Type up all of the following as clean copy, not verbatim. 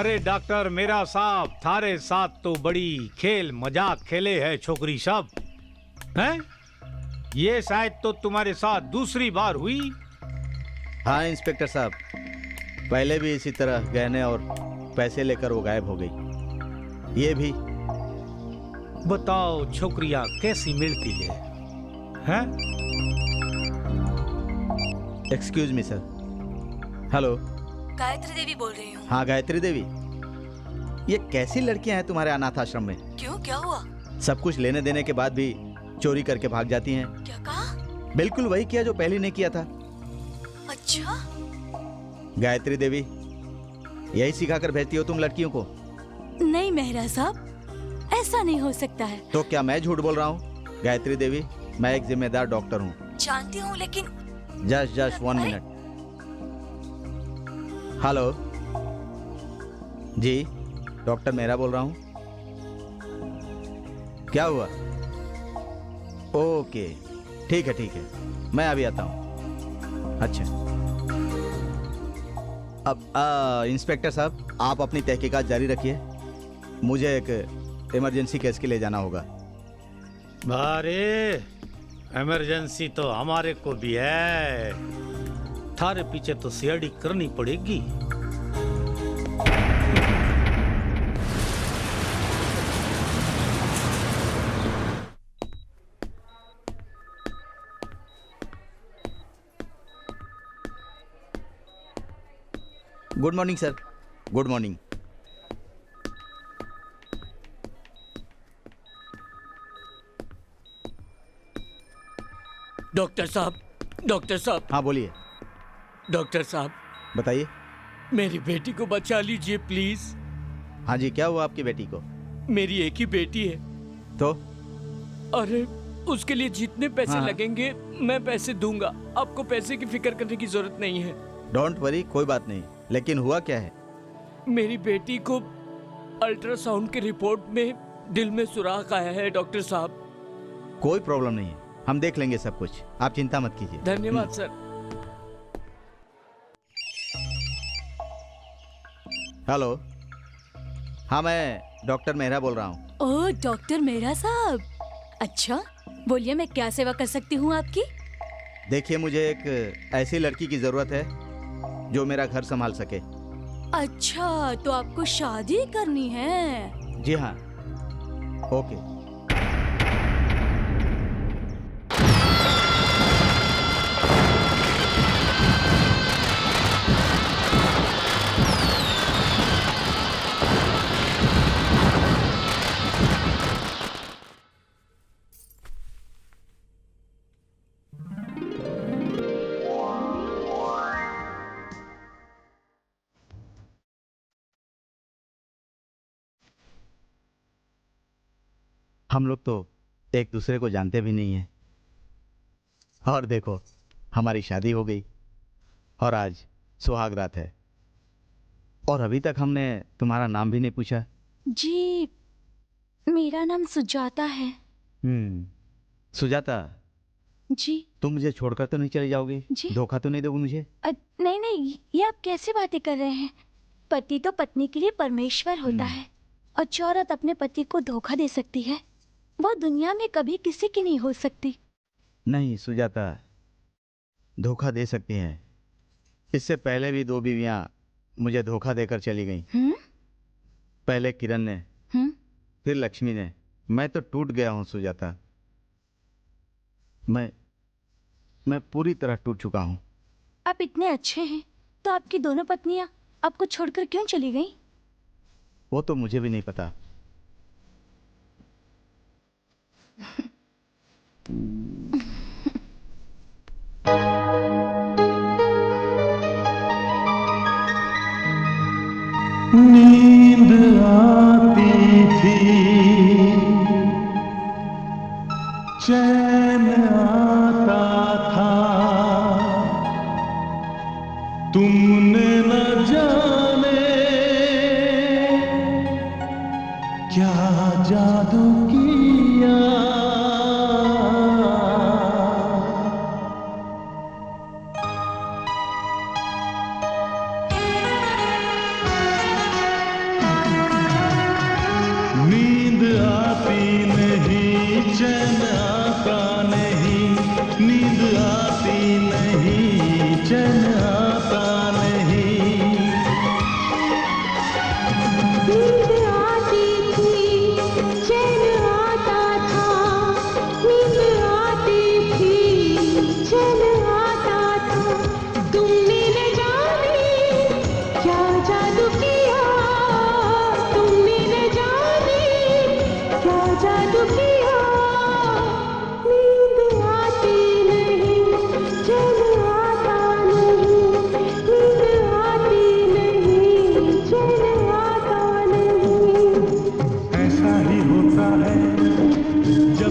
अरे डॉक्टर मेरा साहब, थारे साथ तो बड़ी खेल मजाक खेले है छोकरी सब हैं? ये शायद तो तुम्हारे साथ दूसरी बार हुई। हाँ इंस्पेक्टर साहब, पहले भी इसी तरह गहने और पैसे लेकर वो गायब हो गई। ये भी। बताओ छोकरियां कैसी मिलती है हैं? Excuse me sir. Hello, Gayatri Devi बोल रही हूँ। हाँ गायत्री देवी, ये कैसी लड़कियां हैं तुम्हारे अनाथ आश्रम में? क्यों, क्या हुआ? सब कुछ लेने देने के बाद भी चोरी करके भाग जाती हैं। क्या कहा? बिल्कुल वही किया जो पहले ने किया था। अच्छा, गायत्री देवी, यही सिखाकर भेजती हो तुम लड़कियों को? नहीं मेहरा साहब, ऐसा नहीं हो सकता है। तो क्या मैं झूठ बोल रहा हूँ? गायत्री देवी, मैं एक जिम्मेदार डॉक्टर हूँ। जानती हूँ लेकिन जस्ट 1 मिनट। हेलो जी, डॉक्टर मेहरा बोल रहा हूँ। क्या हुआ? ओके, ठीक है, मैं अभी आता हूँ। अच्छा, अब इंस्पेक्टर साहब, आप अपनी तहकीकात जारी रखिए। मुझे एक इमरजेंसी केस के लिए जाना होगा। अरे इमरजेंसी तो हमारे को भी है, थारे पीछे तो सीआईडी करनी पड़ेगी। Good morning sir. Good morning. Doctor साहब, डॉक्टर साहब। हाँ बोलिए। डॉक्टर साहब, बताइए। मेरी बेटी को बचा लीजिए प्लीज। हाँ जी, क्या हुआ आपकी बेटी को? मेरी एक ही बेटी है। तो? अरे उसके लिए जितने पैसे हाँ। लगेंगे मैं पैसे दूंगा। आपको पैसे की फिक्र करने की जरूरत नहीं है। डोंट वरी, कोई बात नहीं। लेकिन हुआ क्या है? मेरी बेटी को अल्ट्रासाउंड की रिपोर्ट में दिल में सुराख आया है डॉक्टर साहब। कोई प्रॉब्लम नहीं है, हम देख लेंगे सब कुछ, आप चिंता मत कीजिए। धन्यवाद सर। हेलो, हाँ मैं डॉक्टर मेहरा बोल रहा हूँ। ओह डॉक्टर मेहरा साहब, अच्छा बोलिए मैं क्या सेवा कर सकती हूँ आपकी? देखिए, मुझे एक ऐसी लड़की की जरूरत है जो मेरा घर संभाल सके। अच्छा, तो आपको शादी करनी है? जी हाँ। ओके। हम लोग तो एक दूसरे को जानते भी नहीं हैं, और देखो हमारी शादी हो गई और आज सुहाग रात है, और अभी तक हमने तुम्हारा नाम भी नहीं पूछा। जी, मेरा नाम सुजाता है। सुजाता, जी। तुम मुझे छोड़कर तो नहीं चली जाओगी? जी। धोखा तो नहीं दोगे मुझे? नहीं नहीं, ये आप कैसे बातें कर रहे हैं? पति तो पत्नी के लिए परमेश्वर होता है, और जो औरत अपने पति को धोखा दे सकती है वो दुनिया में कभी किसी की नहीं हो सकती। नहीं सुजाता, धोखा दे सकती हैं। इससे पहले भी 2 बीवियां मुझे धोखा देकर चली गईं। पहले किरण ने, फिर लक्ष्मी ने। मैं तो टूट गया हूं सुजाता, मैं पूरी तरह टूट चुका हूं। आप इतने अच्छे हैं तो आपकी दोनों पत्नियां आपको छोड़कर क्यों चली गईं? वो तो मुझे भी नहीं पता। नींद आती थी, चैन आता था, तुमने न जाने क्या जादू किया।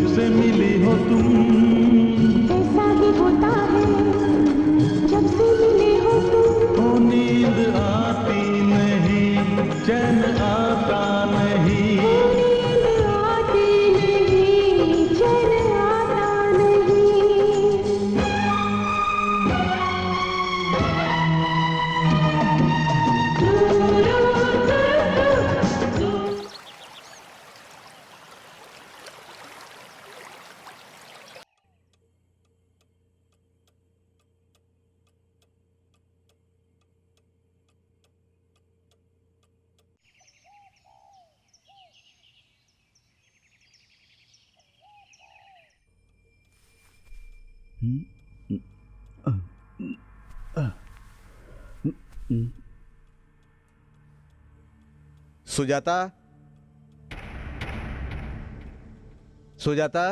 से मिली हो तुम, ऐसा ही होता है जब से मिले हो तुम। ओ नींद आती नहीं, चैन आता नहीं, नींद आती नहीं, चैन आता नहीं। सुजाता, सुजाता,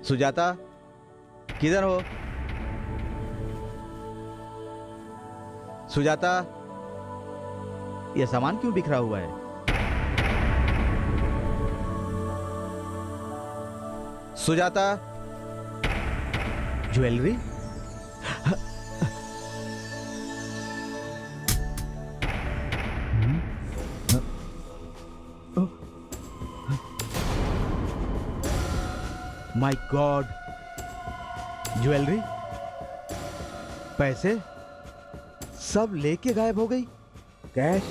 सुजाता, किधर हो? सुजाता, यह सामान क्यों बिखरा हुआ है? Sujata, jewellery? My God, jewellery, पैसे सब लेके गायब हो गई। कैश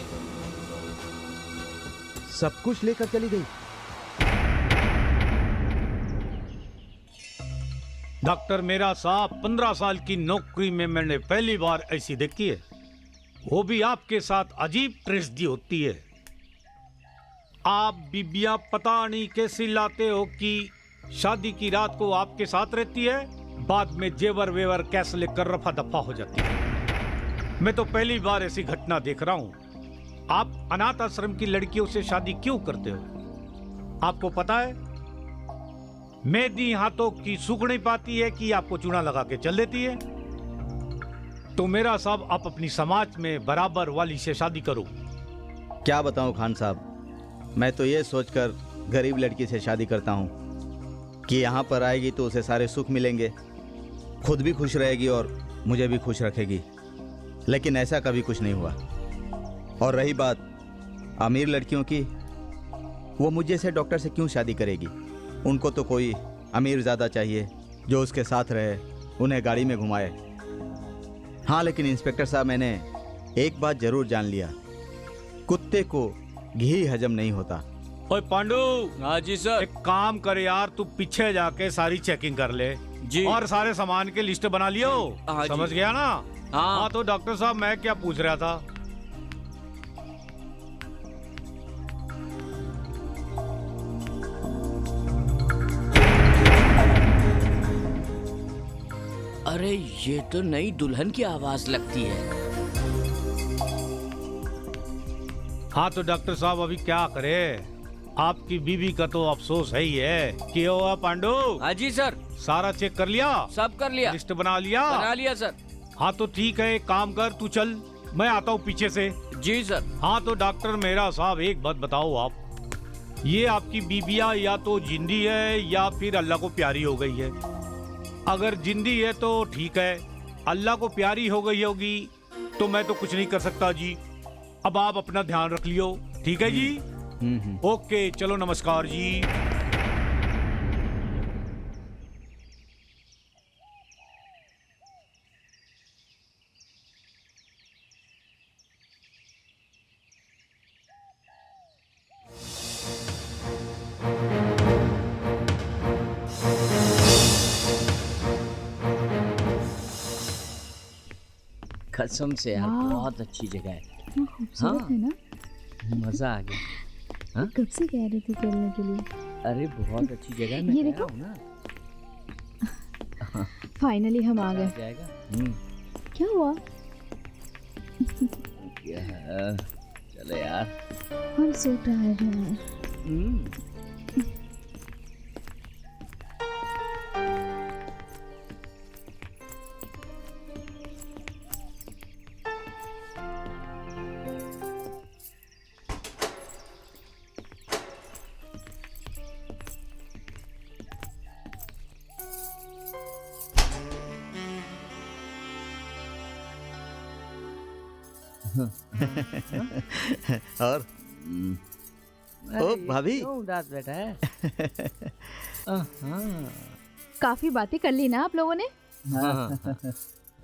सब कुछ लेकर चली गई। डॉक्टर मेरा साहब, 15 साल की नौकरी में मैंने पहली बार ऐसी देखी है। वो भी आपके साथ अजीब ट्रेजेडी होती है। आप बीबियां पता नहीं कैसी लाते हो कि शादी की रात को आपके साथ रहती है, बाद में जेवर वेवर कैश लेकर रफा दफा हो जाती है। मैं तो पहली बार ऐसी घटना देख रहा हूं। आप अनाथ आश्रम की लड़कियों से शादी क्यों करते हो? आपको पता है मेहंदी हाथों की सूख नहीं पाती है कि आपको चूना लगा के चल देती है। तो मेरा साहब, आप अपनी समाज में बराबर वाली से शादी करो। क्या बताऊं खान साहब, मैं तो ये सोचकर गरीब लड़की से शादी करता हूं कि यहाँ पर आएगी तो उसे सारे सुख मिलेंगे, खुद भी खुश रहेगी और मुझे भी खुश रखेगी। लेकिन ऐसा कभी कुछ नहीं हुआ। और रही बात अमीर लड़कियों की, वो मुझ जैसे डॉक्टर से क्यों शादी करेगी? उनको तो कोई अमीर ज़्यादा चाहिए जो उसके साथ रहे, उन्हें गाड़ी में घुमाए। हाँ, लेकिन इंस्पेक्टर साहब, मैंने एक बात जरूर जान लिया, कुत्ते को घी हजम नहीं होता। ओए पांडू, हाँ जी सर। एक काम कर यार, तू पीछे जाके सारी चेकिंग कर ले जी। और सारे सामान की लिस्ट बना लियो। हाँ जी। समझ गया ना? हाँ। तो डॉक्टर साहब, मैं क्या पूछ रहा था, अरे ये तो नई दुल्हन की आवाज लगती है। हाँ तो डॉक्टर साहब अभी क्या करे, आपकी बीवी का तो अफसोस है ही है। क्या हुआ पांडू? हाँ जी सर। सारा चेक कर लिया? सब कर लिया। लिस्ट बना लिया? बना लिया सर। हाँ तो ठीक है, एक काम कर, तू चल, मैं आता हूँ पीछे से। जी सर। हाँ तो डॉक्टर मेरा साहब, एक बात बताओ आप, ये आपकी बीबिया या तो जिंदी है या फिर अल्लाह को प्यारी हो गई है। अगर जिंदी है तो ठीक है, अल्लाह को प्यारी हो गई होगी तो मैं तो कुछ नहीं कर सकता जी। अब आप अपना ध्यान रख लियो, ठीक है जी? ओके, चलो नमस्कार जी। कसम से यार, बहुत अच्छी जगह है। खूबसूरत है ना? मजा आ गया। हाँ? कब से कह रहे थे चलने के लिए? अरे बहुत अच्छी जगह, मैं ये कह देखो। रहा हूँ ना। फाइनली हम आ गए। जाएगा। क्या हुआ? क्या चलो यार। हम सो टायर्ड हैं। और ओ भाभी क्यों उदास बैठा है? काफी बातें कर ली ना आप लोगों ने।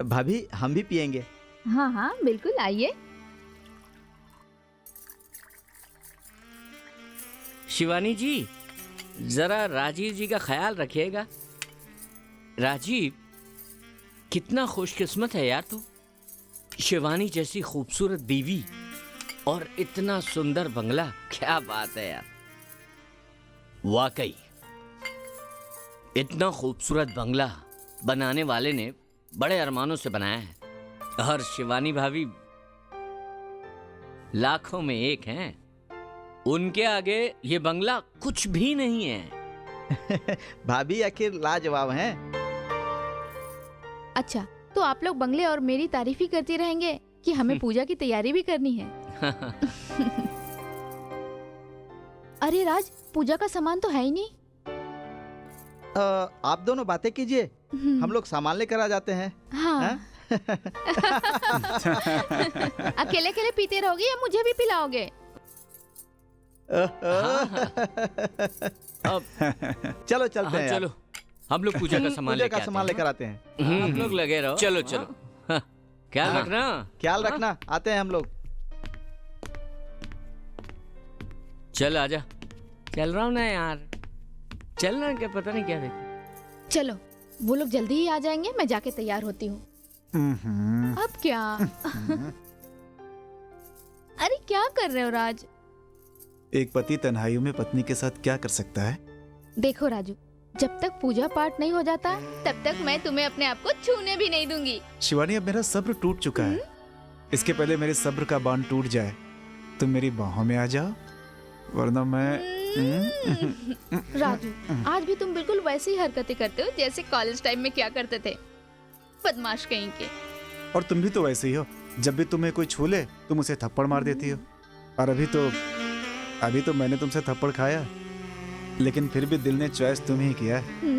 भाभी हम भी पियेंगे। हाँ हाँ बिल्कुल, आइए। शिवानी जी, जरा राजीव जी का ख्याल रखिएगा। राजीव, कितना खुशकिस्मत है यार तू। शिवानी जैसी खूबसूरत बीवी और इतना सुंदर बंगला, क्या बात है यार। वाकई इतना खूबसूरत बंगला बनाने वाले ने बड़े अरमानों से बनाया है। और शिवानी भाभी लाखों में एक हैं। उनके आगे ये बंगला कुछ भी नहीं है। भाभी आखिर लाजवाब हैं। अच्छा, तो आप लोग बंगले और मेरी तारीफ ही करते रहेंगे कि हमें पूजा की तैयारी भी करनी है। अरे राज, पूजा का सामान तो है ही नहीं। आप दोनों बातें कीजिए, हम लोग सामान लेकर आ जाते हैं। हाँ। अकेले अकेले पीते रहोगे या मुझे भी पिलाओगे? अब चलो चलते हाँ, हैं। चलो हम लोग पूजा का सामान पूजा लेकर का सामान लेकर आते हैं। आप लोग लगे रहो। चलो चलो, हाँ, ख्याल रखना। ख्याल रखना, आते हैं हम लोग। चल आजा। चल रहा हूँ ना यार, चलना क्या, पता नहीं क्या देखते। चलो, वो लोग जल्दी ही आ जाएंगे, मैं जाके तैयार होती हूँ। अब क्या? अरे क्या कर रहे हो राज? एक पति तन्हाइयों में पत्नी के साथ क्या कर सकता है? देखो राजू, जब तक पूजा पाठ नहीं हो जाता तब तक मैं तुम्हें अपने आप को छूने भी नहीं दूंगी। शिवानी, अब मेरा सब्र टूट चुका है। इसके पहले मेरे सब्र का बांध टूट जाए, तुम मेरी बाहों में आ जाओ, वरना मैं राजू, आज भी तुम बिल्कुल वैसी ही हरकतें करते हो जैसे कॉलेज टाइम में क्या करते थे, बदमाश कहीं के। और तुम भी तो वैसे ही हो, जब भी तुम्हें कोई छू ले तुम उसे थप्पड़ मार देती हो। और अभी तो मैंने तुमसे थप्पड़ खाया, लेकिन फिर भी दिल ने चॉइस तुम ही किया है।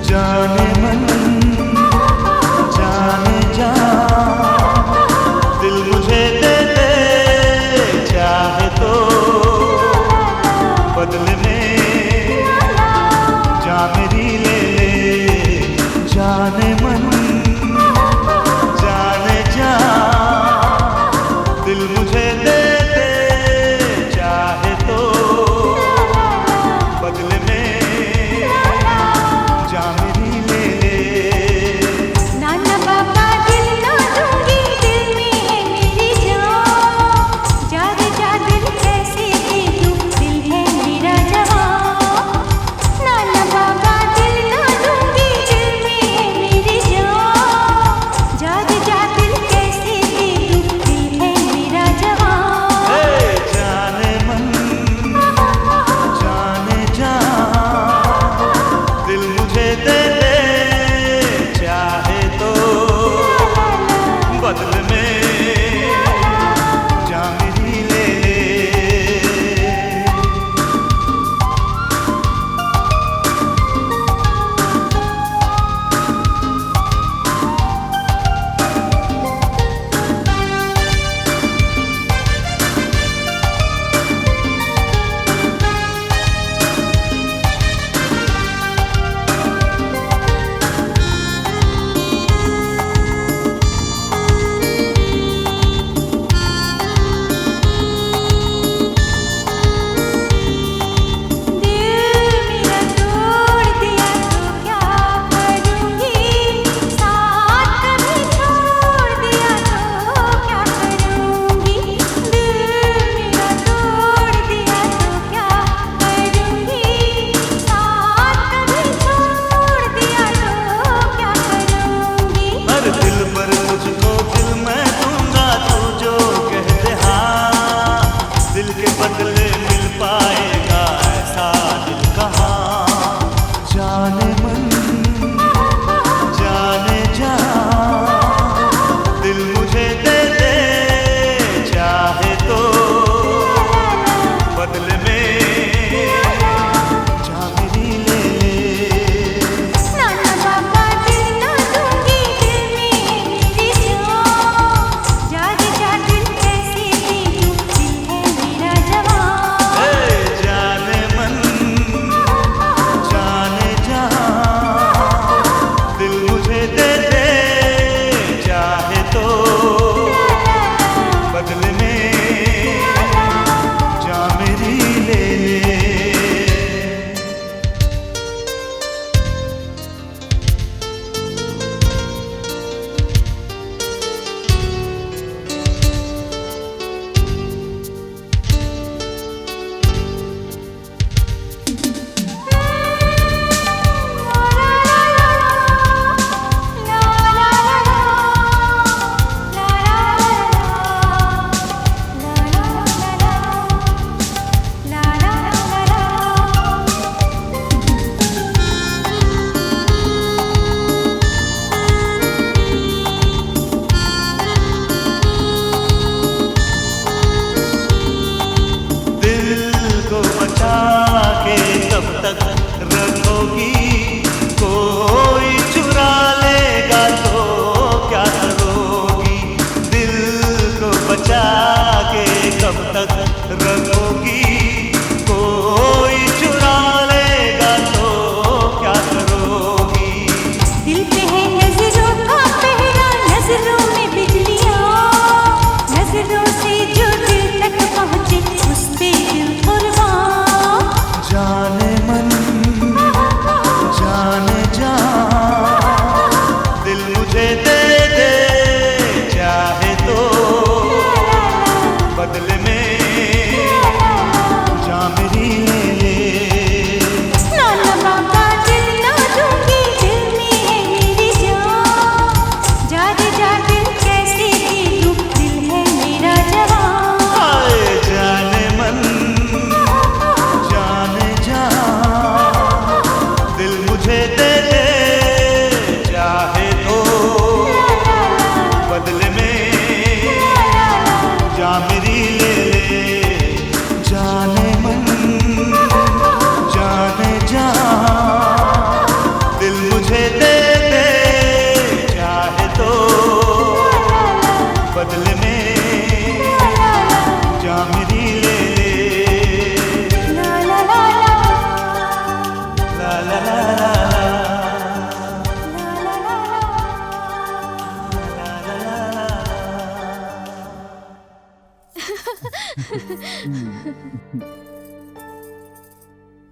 जाने मन जाने जा, दिल मुझे दे दे चाहे तो, बदले में जा मेरी ले ले। जाने मन जाने जा, दिल मुझे दे दे चाहे तो, बदले में जा मेरी ले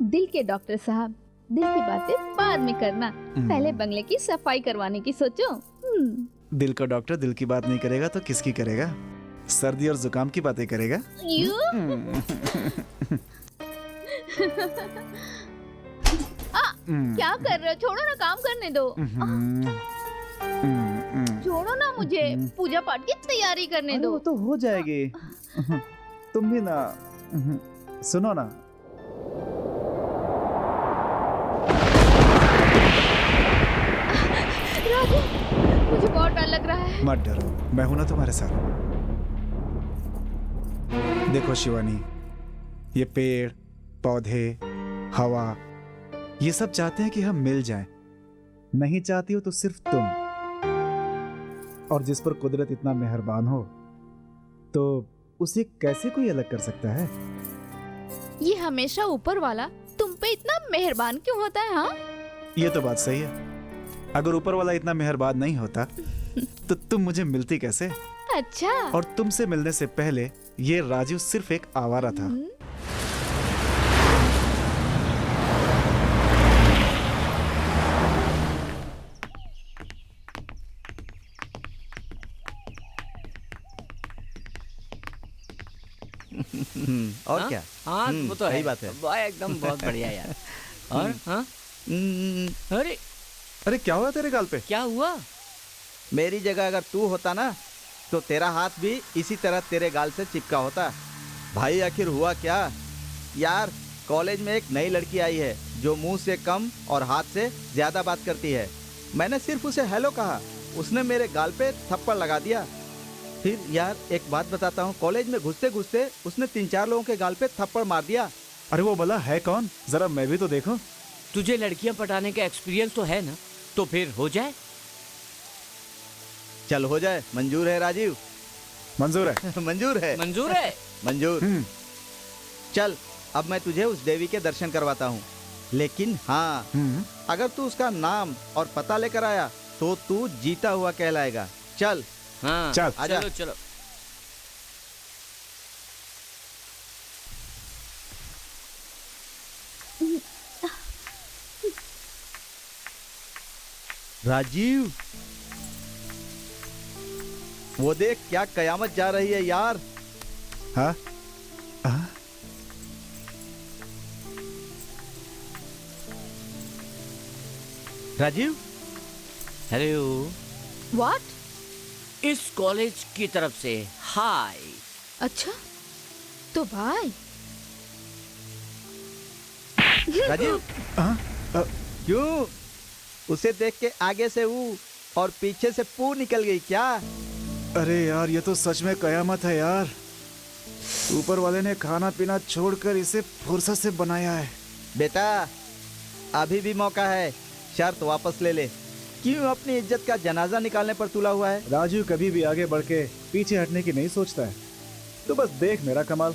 दिल के डॉक्टर साहब, दिल की बातें बाद में करना, पहले बंगले की सफाई करवाने की सोचो। दिल का डॉक्टर दिल की बात नहीं करेगा तो किसकी करेगा? सर्दी और जुकाम की बातें करेगा। क्या कर रहे हो? छोड़ो ना, काम करने दो। छोड़ो ना मुझे, पूजा पाठ की तैयारी करने दो। वो तो हो जाएगी। तुम भी ना, सुनो ना। राजू, मुझे बहुत डर लग रहा है। मत डरो, मैं हूं ना तुम्हारे साथ। देखो शिवानी, ये पेड़ पौधे हवा ये सब चाहते हैं कि हम मिल जाएं। नहीं चाहती हो तो सिर्फ तुम। और जिस पर कुदरत इतना मेहरबान हो तो उसे कैसे कोई अलग कर सकता है? ये हमेशा ऊपर वाला तुम पे इतना मेहरबान क्यों होता है? हाँ, ये तो बात सही है। अगर ऊपर वाला इतना मेहरबान नहीं होता तो तुम मुझे मिलती कैसे? अच्छा। और तुमसे मिलने से पहले ये राजू सिर्फ एक आवारा था। और हाँ? क्या? हाँ वो तो सही है। बात है। वाह, एकदम बहुत बढ़िया यार। और हाँ, अरे अरे क्या हुआ तेरे गाल पे? क्या हुआ? मेरी जगह अगर तू होता ना तो तेरा हाथ भी इसी तरह तेरे गाल से चिपका होता। भाई आखिर हुआ क्या? यार कॉलेज में एक नई लड़की आई है जो मुंह से कम और हाथ से ज्यादा बात करती है। मैंने सिर्फ उसे हेलो कहा, उसने मेरे गाल पे थप्पड़ लगा दिया। फिर यार एक बात बताता हूँ, कॉलेज में घुसते घुसते उसने 3-4 लोगों के गाल पे थप्पड़ मार दिया। अरे वो भला है कौन? जरा मैं भी तो देखूं। तुझे लड़कियां पटाने का एक्सपीरियंस तो है ना, तो फिर हो जाए। चल हो जाए, मंजूर है राजीव? मंजूर है। मंजूर है। मंजूर है। मंजूर। चल अब मैं तुझे उस देवी के दर्शन करवाता हूँ। लेकिन हाँ, अगर तू उसका नाम और पता लेकर आया तो तू जीता हुआ कहलाएगा। चल। हाँ चल। आजा। चलो चलो। राजीव, वो देख क्या कयामत जा रही है यार। हाँ? हाँ? राजीव, हेलो। व्हाट? इस कॉलेज की तरफ से हाय। अच्छा, तो भाई। राजीव, क्यों? उसे देख के आगे से ऊ और पीछे से पू निकल गई क्या? अरे यार ये तो सच में कयामत है यार। ऊपर वाले ने खाना पीना छोड़कर इसे फुर्सत से बनाया है। बेटा अभी भी मौका है, शर्त वापस ले ले। क्यों अपनी इज्जत का जनाजा निकालने पर तुला हुआ है? राजू कभी भी आगे बढ़ के पीछे हटने की नहीं सोचता है। तो बस देख मेरा कमाल।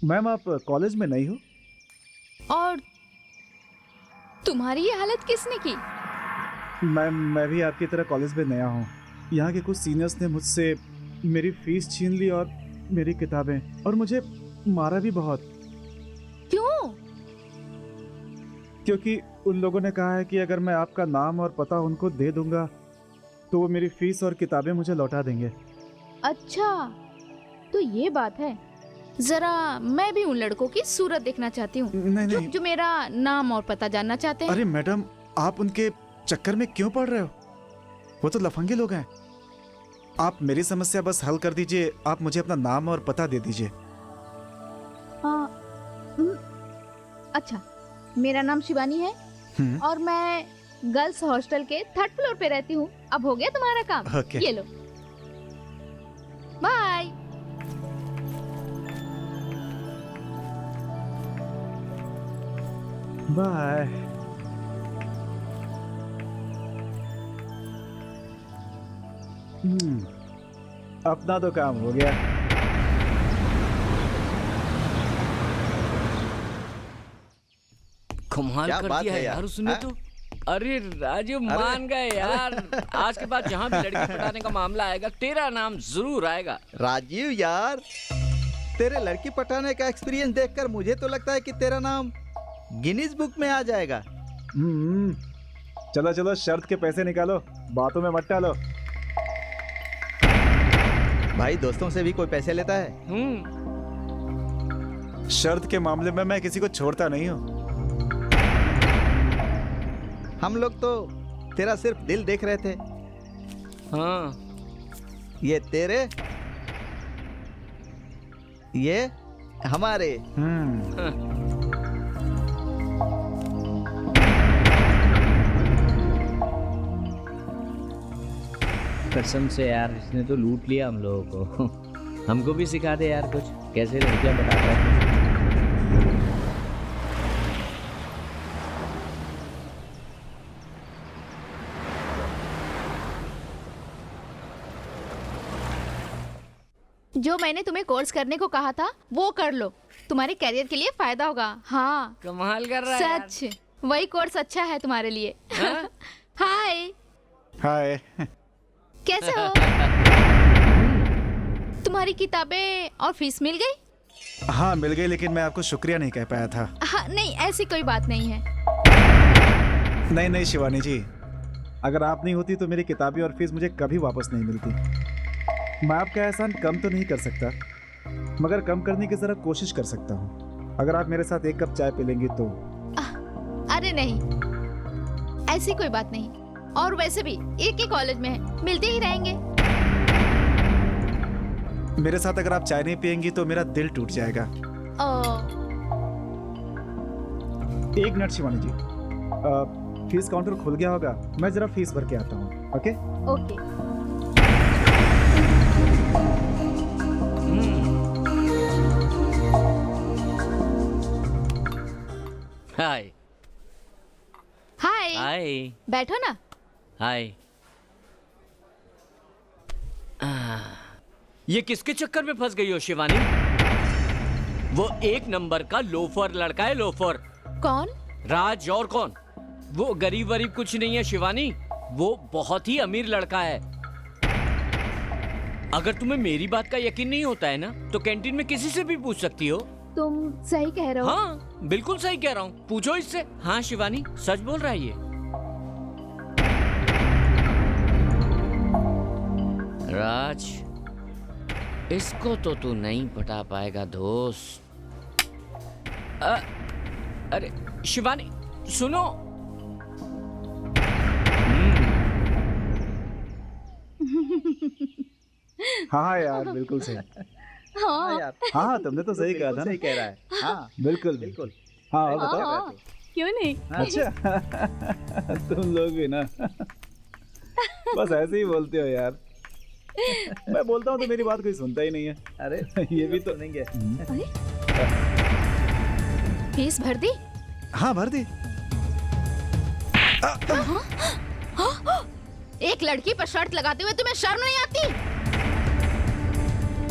मैम आप कॉलेज में नहीं हो? और तुम्हारी ये हालत किसने की? मैम मैं भी आपकी तरह कॉलेज में नया हूँ। यहाँ के कुछ सीनियर्स ने मुझसे मेरी फीस छीन ली और मेरी किताबें, और मुझे मारा भी बहुत। क्यों? क्योंकि उन लोगों ने कहा है कि अगर मैं आपका नाम और पता उनको दे दूंगा तो वो मेरी फीस और किताबें मुझे लौटा देंगे। अच्छा, तो ये बात है। जरा मैं भी उन लड़कों की सूरत देखना चाहती हूँ नहीं जो मेरा नाम और पता जानना चाहते हैं। अरे मैडम आप उनके चक्कर में क्यों पड़ रहे हो? वो तो लफंगे लोग हैं। आप मेरी समस्या बस हल कर दीजिए। आप मुझे अपना नाम और पता दे दीजिए। अच्छा, मेरा नाम शिवानी है और मैं गर्ल्स हॉस्टल के 3rd फ्लोर पे रहती हूँ। अब हो गया तुम्हारा काम। ओके। ये लो, बाय। बाय। अपना तो काम हो गया। कमाल क्या कर बात दिया है यार यार, उसने हाँ? तो। अरे राजू मान गए यार। आज के बाद जहाँ भी लड़की पटाने का मामला आएगा तेरा नाम जरूर आएगा। राजीव यार, तेरे लड़की पटाने का एक्सपीरियंस देखकर मुझे तो लगता है कि तेरा नाम गिनीज बुक में आ जाएगा। चलो चलो, शर्त के पैसे निकालो, बातों में मत डालो। भाई दोस्तों से भी कोई पैसे लेता है? शर्त के मामले में मैं किसी को छोड़ता नहीं हूँ। हम लोग तो तेरा सिर्फ दिल देख रहे थे। हाँ। ये तेरे, ये हमारे। कसम से यार, इसने तो लूट लिया हम लोगों को। हमको भी सिखा दे यार कुछ, कैसे लड़कियां पटाता है। जो मैंने तुम्हें कोर्स करने को कहा था वो कर लो, तुम्हारे कैरियर के लिए फायदा होगा। हाँ कमाल कर रहा है यार। सच, वही कोर्स अच्छा है तुम्हारे लिए। हाँ? हाय, हाय। कैसे हो? तुम्हारी किताबें और फीस मिल गई? हाँ मिल गई, लेकिन मैं आपको शुक्रिया नहीं कह पाया था। हाँ नहीं, ऐसी कोई बात नहीं है। नहीं नहीं शिवानी जी, अगर आप नहीं होती तो मेरी किताबें और फीस मुझे कभी वापस नहीं मिलती। मैं आपका एहसान कम तो नहीं कर सकता, मगर कम करने की जरा कोशिश कर सकता हूँ। अगर आप मेरे साथ 1 कप चाय पी लेंगी तो। अरे नहीं, ऐसी कोई बात नहीं। और वैसे भी एक ही कॉलेज में है, मिलते ही रहेंगे। मेरे साथ अगर आप चाय नहीं पियेंगी तो मेरा दिल टूट जाएगा। एक मिनट शिवानी जी, फीस काउंटर खुल गया होगा, मैं जरा फीस भर के आता हूँ। Okay okay. हाय हाय, हाय बैठो ना। हाय। ये किसके चक्कर में फंस गई हो शिवानी? वो 1 नंबर का लोफर लड़का है, लोफर। कौन? राज। और कौन? वो गरीब वरीब कुछ नहीं है शिवानी, वो बहुत ही अमीर लड़का है। अगर तुम्हें मेरी बात का यकीन नहीं होता है ना, तो कैंटीन में किसी से भी पूछ सकती हो। तुम सही कह रहे हो। हाँ बिल्कुल सही कह रहा हूँ, पूछो इससे। हाँ शिवानी, सच बोल रहा है ये। राज, इसको तो तू नहीं पटा पाएगा दोस्त। अरे शिवानी सुनो। हाँ यार बिल्कुल सही। हाँ यार, हाँ तुमने तो सही कहा था ना। सही कह रहा है। हाँ बिल्कुल बिल्कुल। हाँ और बताओ। हाँ, क्यों नहीं? अच्छा तुम लोग भी ना बस ऐसे ही बोलते हो यार। मैं बोलता हूँ तो मेरी बात कोई सुनता ही नहीं है। अरे ये भी तो सुनेंगे। फीस भर दी? हाँ भर दी। एक लड़की पर शर्त लगाते हुए तुम्हें शर्म नहीं आती?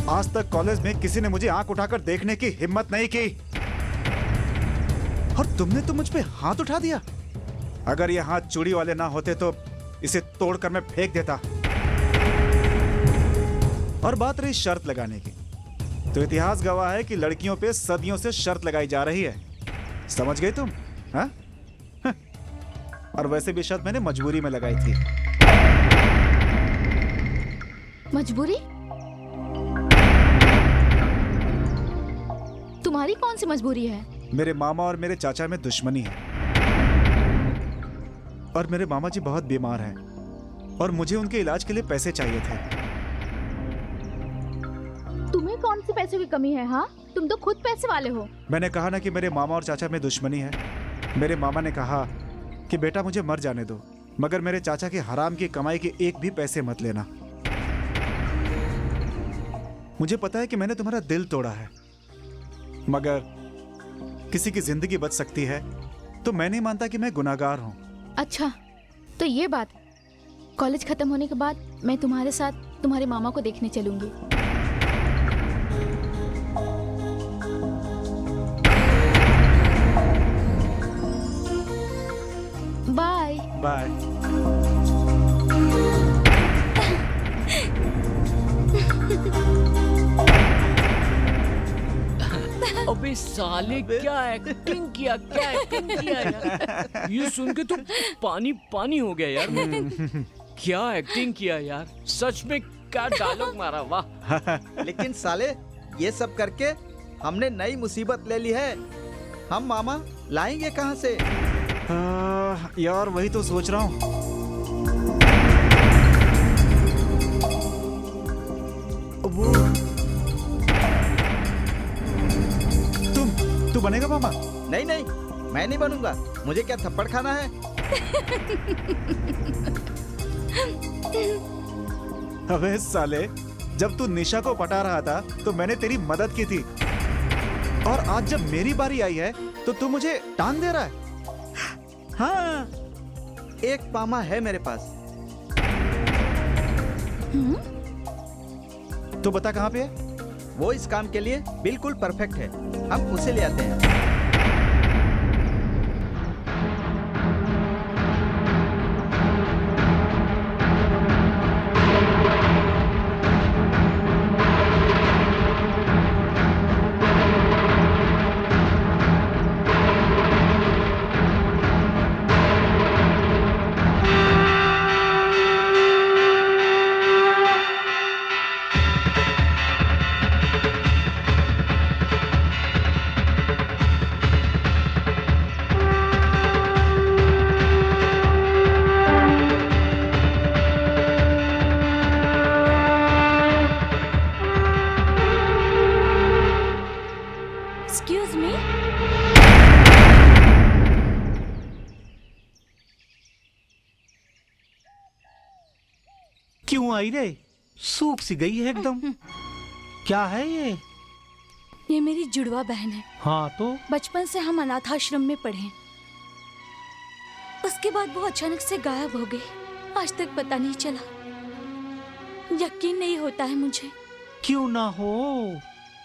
आज तक कॉलेज में किसी ने मुझे आंख उठाकर देखने की हिम्मत नहीं की, और तुमने तो मुझ पे हाथ उठा दिया। अगर ये हाथ चूड़ी वाले ना होते तो इसे तोड़कर मैं फेंक देता। और बात रही शर्त लगाने की, तो इतिहास गवाह है कि लड़कियों पे सदियों से शर्त लगाई जा रही है। समझ गई तुम? हाँ? और वैसे भी शर्त मैंने मजबूरी में लगाई थी। मजबूरी? तुम्हारी कौन सी मजबूरी है? मेरे मामा और मेरे चाचा में दुश्मनी है, और मेरे मामा जी बहुत बीमार हैं, और मुझे उनके इलाज के लिए पैसे चाहिए थे। तुम्हें कौन सी पैसों की कमी है? हाँ, तुम तो खुद पैसे वाले हो। मैंने कहा ना कि मेरे मामा और चाचा में दुश्मनी है। मेरे मामा ने कहा कि बेटा मुझे मर जाने दो, मगर मेरे चाचा के हराम की कमाई के एक भी पैसे मत लेना। मुझे पता है कि मैंने तुम्हारा दिल तोड़ा है, मगर किसी की जिंदगी बच सकती है तो मैं नहीं मानता कि मैं गुनाहगार हूं। अच्छा, तो ये बात, कॉलेज खत्म होने के बाद मैं तुम्हारे साथ तुम्हारे मामा को देखने चलूंगी। Bye bye. अबे साले, क्या एक्टिंग किया यार। ये सुन के तो पानी पानी हो गया यार। क्या एक्टिंग किया यार, सच में क्या डायलॉग मारा, वाह। लेकिन साले ये सब करके हमने नई मुसीबत ले ली है। हम मामा लाएंगे कहाँ से? यार वही तो सोच रहा हूँ। वो तू बनेगा मामा? नहीं नहीं, मैं नहीं बनूंगा। मुझे क्या थप्पड़ खाना है? अबे साले, जब तू निशा को पटा रहा था तो मैंने तेरी मदद की थी, और आज जब मेरी बारी आई है तो तू मुझे टांग दे रहा है। हाँ, एक मामा है मेरे पास। तो बता कहाँ पे है? वो इस काम के लिए बिल्कुल परफेक्ट है। हम उसे ले आते हैं। एक्सक्यूज मी। क्यों आई रे? सूख सी गई है एकदम। क्या है ये मेरी जुड़वा बहन है। हाँ तो बचपन से हम अनाथ आश्रम में पढ़े। उसके बाद वो अचानक से गायब हो गई। आज तक पता नहीं चला। यकीन नहीं होता है मुझे। क्यों ना हो,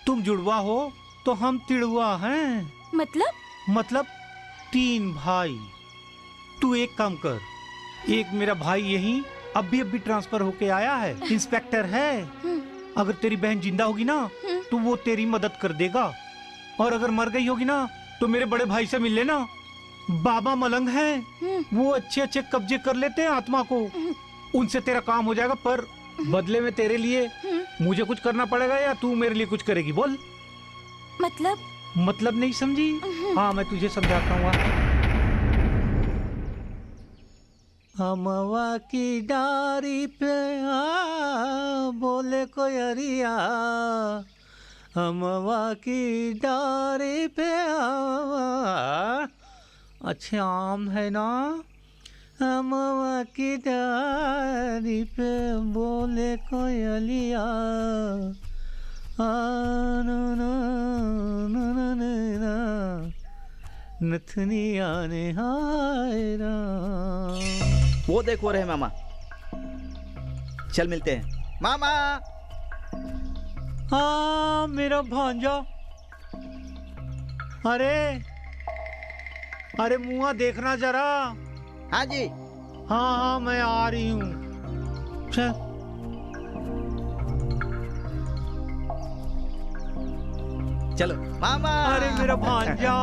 तुम जुड़वा हो तो हम तिड़वा हैं। मतलब 3 भाई। तू एक काम कर, एक मेरा भाई यहीं अभी ट्रांसफर होके आया है, इंस्पेक्टर है। अगर तेरी बहन जिंदा होगी ना तो वो तेरी मदद कर देगा, और अगर मर गई होगी ना तो मेरे बड़े भाई से मिल लेना। बाबा मलंग हैं, वो अच्छे कब्जे कर लेते हैं आत्मा को। उनसे तेरा काम हो जाएगा, पर बदले में तेरे लिए मुझे कुछ करना पड़ेगा या तू मेरे लिए कुछ करेगी? बोल। मतलब नहीं समझी? हाँ, मैं तुझे समझाता हूँ। हमवा की डारी पे बोले कोयरिया, हमवा की डारी पे अच्छे आम है ना। हमवा की डारी पे बोले कोयलिया, नथनिया ने हायरा। वो देखो रहे मामा। चल मिलते हैं मामा। हाँ मेरा भांजा। अरे मुआ देखना जरा। हाँ जी। हाँ मैं आ रही हूँ। चल। चलो मामा। अरे मेरा भांजा।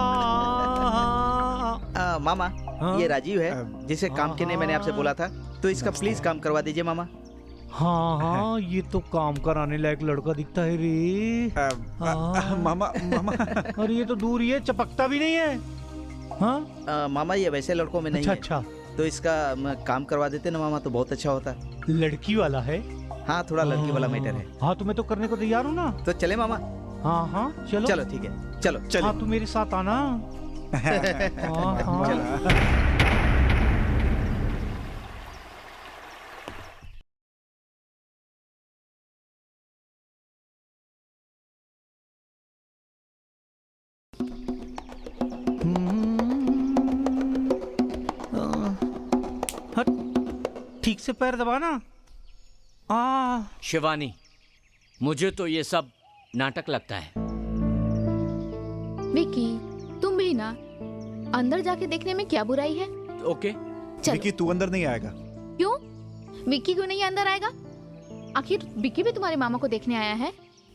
मामा, हाँ? ये राजीव है जिसे काम के लिए मैंने आपसे बोला था, तो इसका प्लीज काम करवा दीजिए मामा। हाँ ये तो काम कराने लायक लड़का दिखता है रे। मामा अरे ये तो दूर ही है, चपकता भी नहीं है। हाँ मामा, ये वैसे लड़कों में नहीं अच्छा। है, तो इसका काम करवा देते ना मामा, तो बहुत अच्छा होता। लड़की वाला है? हाँ, थोड़ा लड़की वाला मैटर है। हाँ तो मैं तो करने को तैयार हूँ ना। तो चले मामा। हाँ चलो। चलो ठीक है, चलो। हाँ तू मेरे साथ आना। हाँ चलो। ठीक से पैर दबाना। शिवानी, मुझे तो ये सब नाटक लगता है। विकी, तुम भी ना, अंदर जाके देखने में क्या बुराई है? ओके। चलो। विकी तू अंदर नहीं आएगा। क्यों? विक्की क्यों नहीं अंदर आएगा? आखिर विक्की भी तुम्हारे मामा को देखने आया है।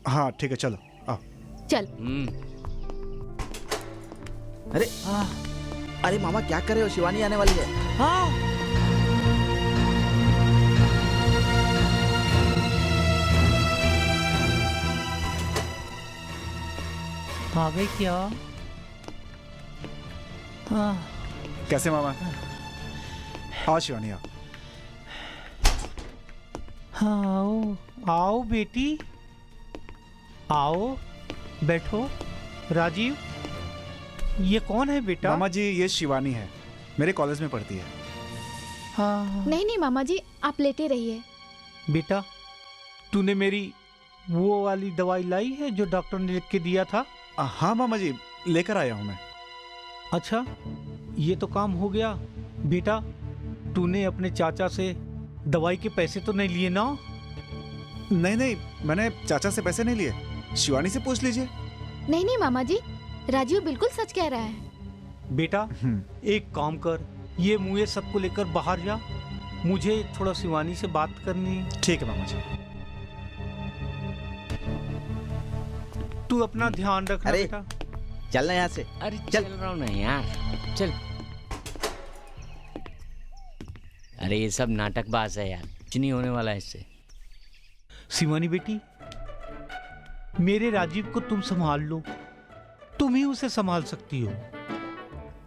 हाँ ठीक है, चलो आओ। चल। अरे अरे मामा क्या कर रहे हो, शिवानी आने वाली है। आ गई क्या? कैसे मामा? आओ शिवानी आओ। आओ आओ बेटी, आओ बैठो। राजीव, ये कौन है बेटा? मामा जी ये शिवानी है, मेरे कॉलेज में पढ़ती है। हाँ नहीं नहीं मामा जी, आप लेटे रहिए। बेटा, तूने मेरी वो वाली दवाई लाई है जो डॉक्टर ने लिख के दिया था? हाँ मामा जी, लेकर आया हूँ मैं। अच्छा, ये तो काम हो गया। बेटा, तूने अपने चाचा से दवाई के पैसे तो नहीं लिए ना? नहीं नहीं, मैंने चाचा से पैसे नहीं लिए, शिवानी से पूछ लीजिए। नहीं नहीं मामा जी, राजीव बिल्कुल सच कह रहा है। बेटा, एक काम कर, ये मुझे सबको लेकर बाहर जा, मुझे थोड़ा शिवानी से बात करनी है। ठीक है मामा जी। तू अपना ध्यान रखना अरे, बेटा। चलना यहाँ से। अरे चल रहा हूँ ना यार, चल। अरे ये सब नाटकबाज है यार, कुछ नहीं होने वाला है इससे। शिवानी बेटी, मेरे राजीव को तुम संभाल लो, तुम ही उसे संभाल सकती हो।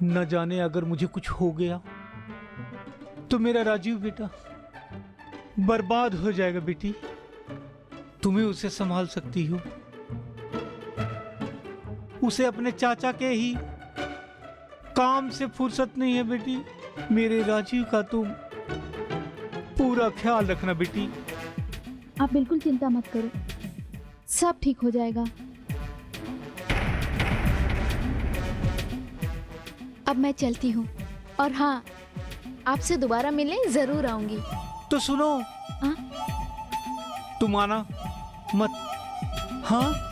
न जाने अगर मुझे कुछ हो गया तो मेरा राजीव बेटा बर्बाद हो जाएगा। बेटी, तुम ही उसे संभाल सकती हो। उसे अपने चाचा के ही काम से फुर्सत नहीं है बेटी। मेरे राजीव का तुम पूरा ख्याल रखना बेटी। आप बिल्कुल चिंता मत करो, सब ठीक हो जाएगा। अब मैं चलती हूँ, और हाँ, आपसे दोबारा मिलने जरूर आऊंगी। तो सुनो, हाँ? तुम आना मत। हाँ?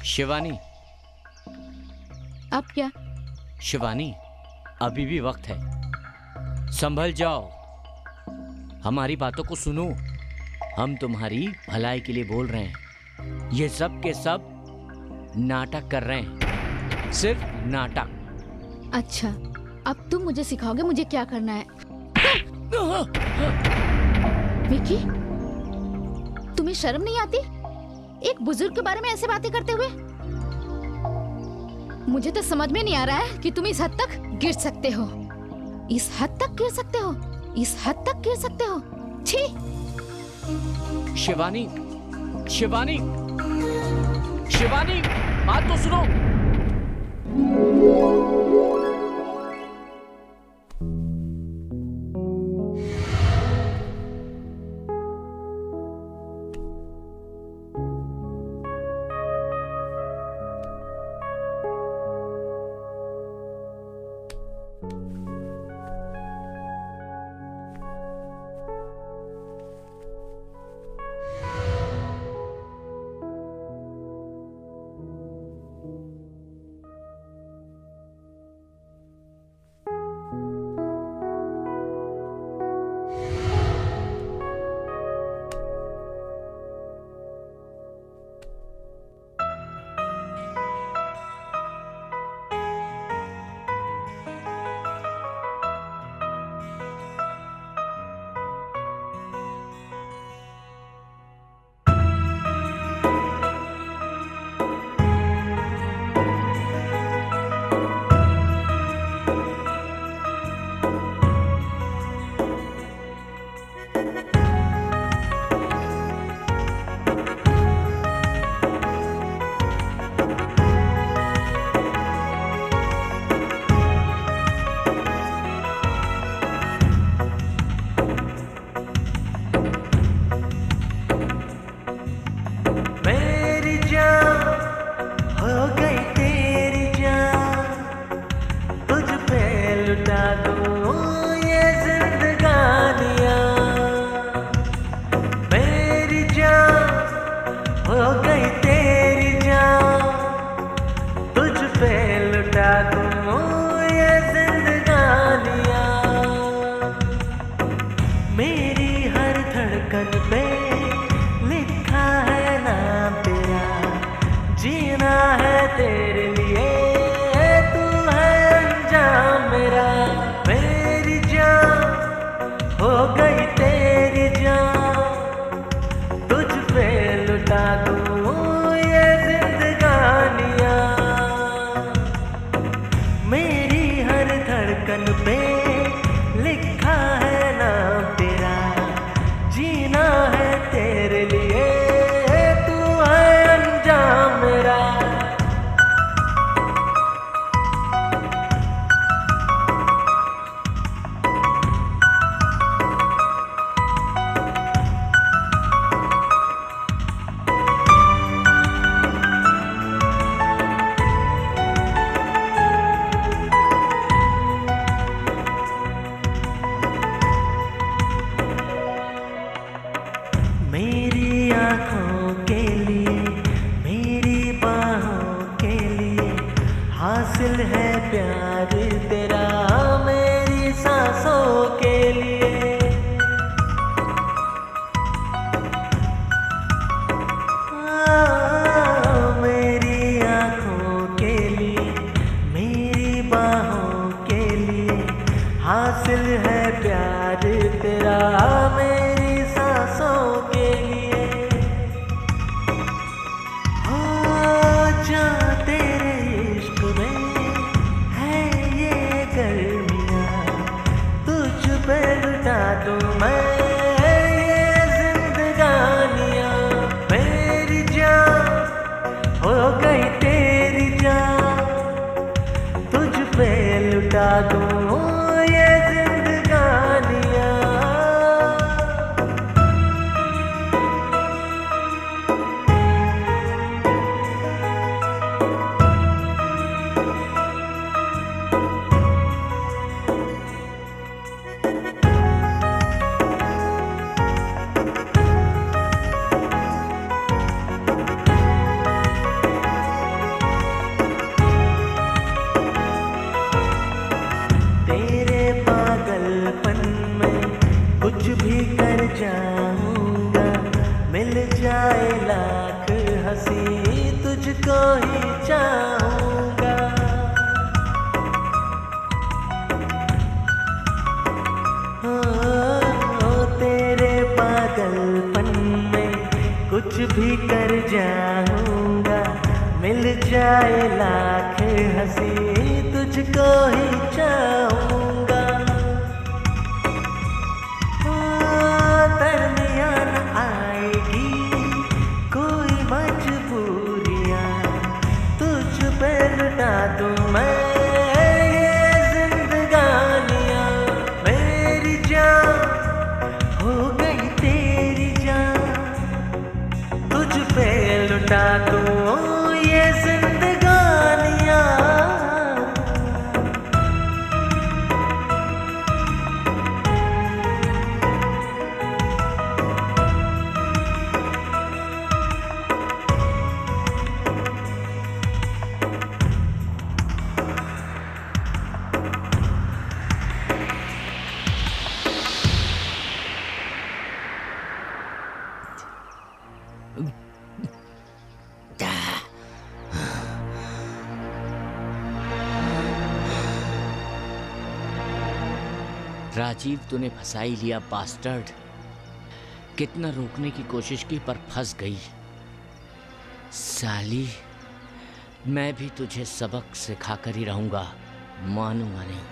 शिवानी, अब क्या? शिवानी, अभी भी वक्त है, संभल जाओ, हमारी बातों को सुनो। हम तुम्हारी भलाई के लिए बोल रहे हैं। ये सब के सब नाटक कर रहे हैं, सिर्फ नाटक। अच्छा, अब तुम मुझे सिखाओगे मुझे क्या करना है। विकी, तुम्हें शर्म नहीं आती एक बुजुर्ग के बारे में ऐसे बातें करते हुए? मुझे तो समझ में नहीं आ रहा है कि तुम इस हद तक गिर सकते हो। इस हद तक गिर सकते हो, इस हद तक गिर सकते हो। छी! शिवानी, शिवानी, शिवानी, बात तो सुनो। लुटा दूं ये जिंदगानियां। मेरी जान हो गई तेरी जान, तुझ पे लुटा दूं ये जिंदगानियां। मेरी हर धड़कन पे लिखा है नाम तेरा, जीना है तेरे लिए, तू है अंजाम मेरा। मेरी जान हो गई तेरी जान, तुझ पे लुटा दूं ये जिंदगानियां। मेरी हर धड़कन पे लिखा है नाम तेरा, जीना है तेरे लिए, तू है अंजाम मेरा। मेरी आँखों के लिए, मेरी बाहों के लिए हासिल है प्यार तेरा, मेरी सांसों के लिए। मेरी आँखों के लिए, मेरी बाहों के लिए हासिल है प्यार तेरा, मेरी सांसों के लिए। हो जा तेरे इश्क में है ये गर्मियाँ, तुझ पे लुटा दूं मैं ये जिंदगानियाँ। मेरी जान हो गई तेरी जान, तुझ पे लुटा दूं ये जिंदगानियाँ। तेरे पागलपन में कुछ भी कर जाऊंगा, मिल जाए लाख हंसी तुझको ही चाहूंगा। हो तेरे पागलपन में कुछ भी कर जाऊंगा, मिल जाए लाख हंसी तुझको ही चाहूंगा। दरमियान आएगी कोई मजबूरियाँ, तुझ पे लुटा दूं मैं ये जिंदगानियाँ। मेरी जान हो गई तेरी जान, तुझ पे लुटा दूं ये जिंदगानियाँ। राजीव, तूने फंसा ही लिया बास्टर्ड। कितना रोकने की कोशिश की पर फंस गई। साली, मैं भी तुझे सबक सिखाकर ही रहूंगा, मानूंगा नहीं।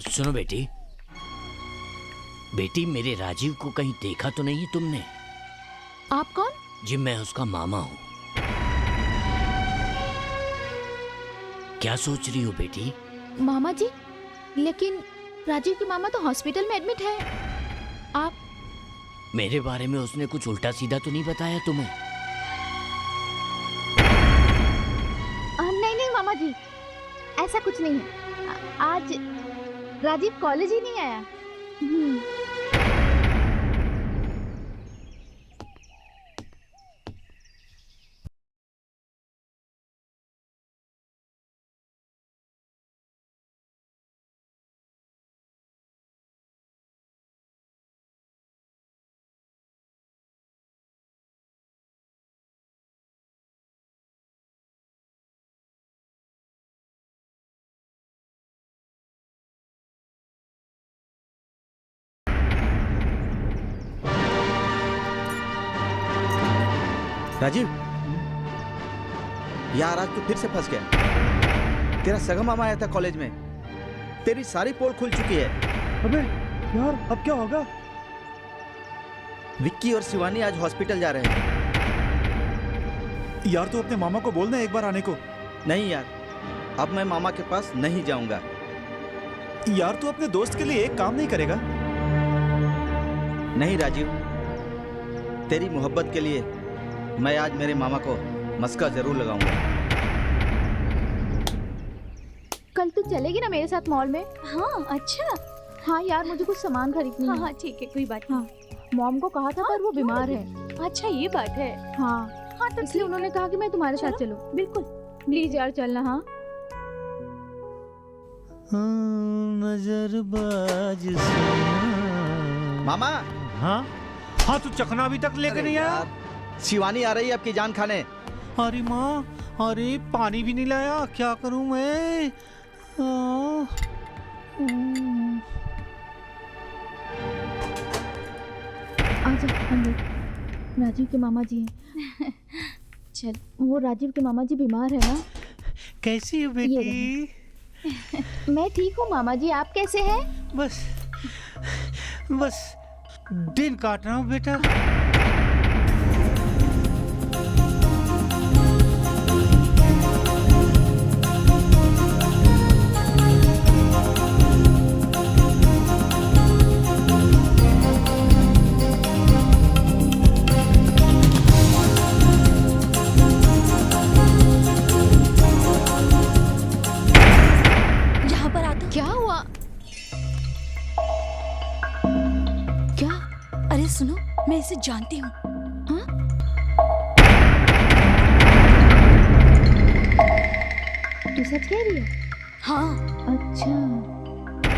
सुनो बेटी, बेटी, मेरे राजीव को कहीं देखा तो नहीं तुमने? आप कौन? जी, मैं उसका मामा हूँ। क्या सोच रही हो बेटी? मामा जी, लेकिन राजीव की मामा तो हॉस्पिटल में एडमिट है। आप? मेरे बारे में उसने कुछ उल्टा सीधा तो नहीं बताया तुम्हें? नहीं नहीं मामा जी, ऐसा कुछ नहीं है। आज राजीव कॉलेज ही नहीं आया। राजीव, यार आज तू फिर से फंस गया। तेरा सगा मामा आया था कॉलेज में, तेरी सारी पोल खुल चुकी है। अबे यार, अब क्या होगा? विक्की और शिवानी आज हॉस्पिटल जा रहे हैं। यार तू अपने मामा को बोलना एक बार आने को। नहीं यार, अब मैं मामा के पास नहीं जाऊंगा। यार तू अपने दोस्त के लिए एक काम नहीं करेगा? नहीं राजीव, तेरी मोहब्बत के लिए मैं आज मेरे मामा को मस्का जरूर लगाऊंगा। कल तू चलेगी ना मेरे साथ मॉल में? हाँ अच्छा। हाँ यार, मुझे कुछ सामान खरीदनी है। हाँ ठीक है, कोई बात नहीं। मॉम को कहा था पर वो बीमार है। अच्छा ये बात है। हाँ हाँ तो इसलिए उन्होंने कहा कि मैं तुम्हारे साथ चलूं। बिल्कुल। प्लीज यार चलना। हाँ नजरबाज मामा। हाँ हाँ, तू चखना अभी तक लेके नहीं आया? शिवानी आ रही है आपकी जान खाने। अरे माँ, अरे पानी भी नहीं लाया, क्या करूं मैं? आजा अंदर। राजीव के मामा जी हैं। चल। वो राजीव के मामा जी बीमार है ना। कैसी है बेटी? मैं ठीक हूँ मामा जी, आप कैसे हैं? बस बस दिन काट रहा हूँ बेटा। क्या हुआ? क्या? अरे सुनो, मैं इसे जानती हूँ। तू सच कह रही है? हाँ। अच्छा,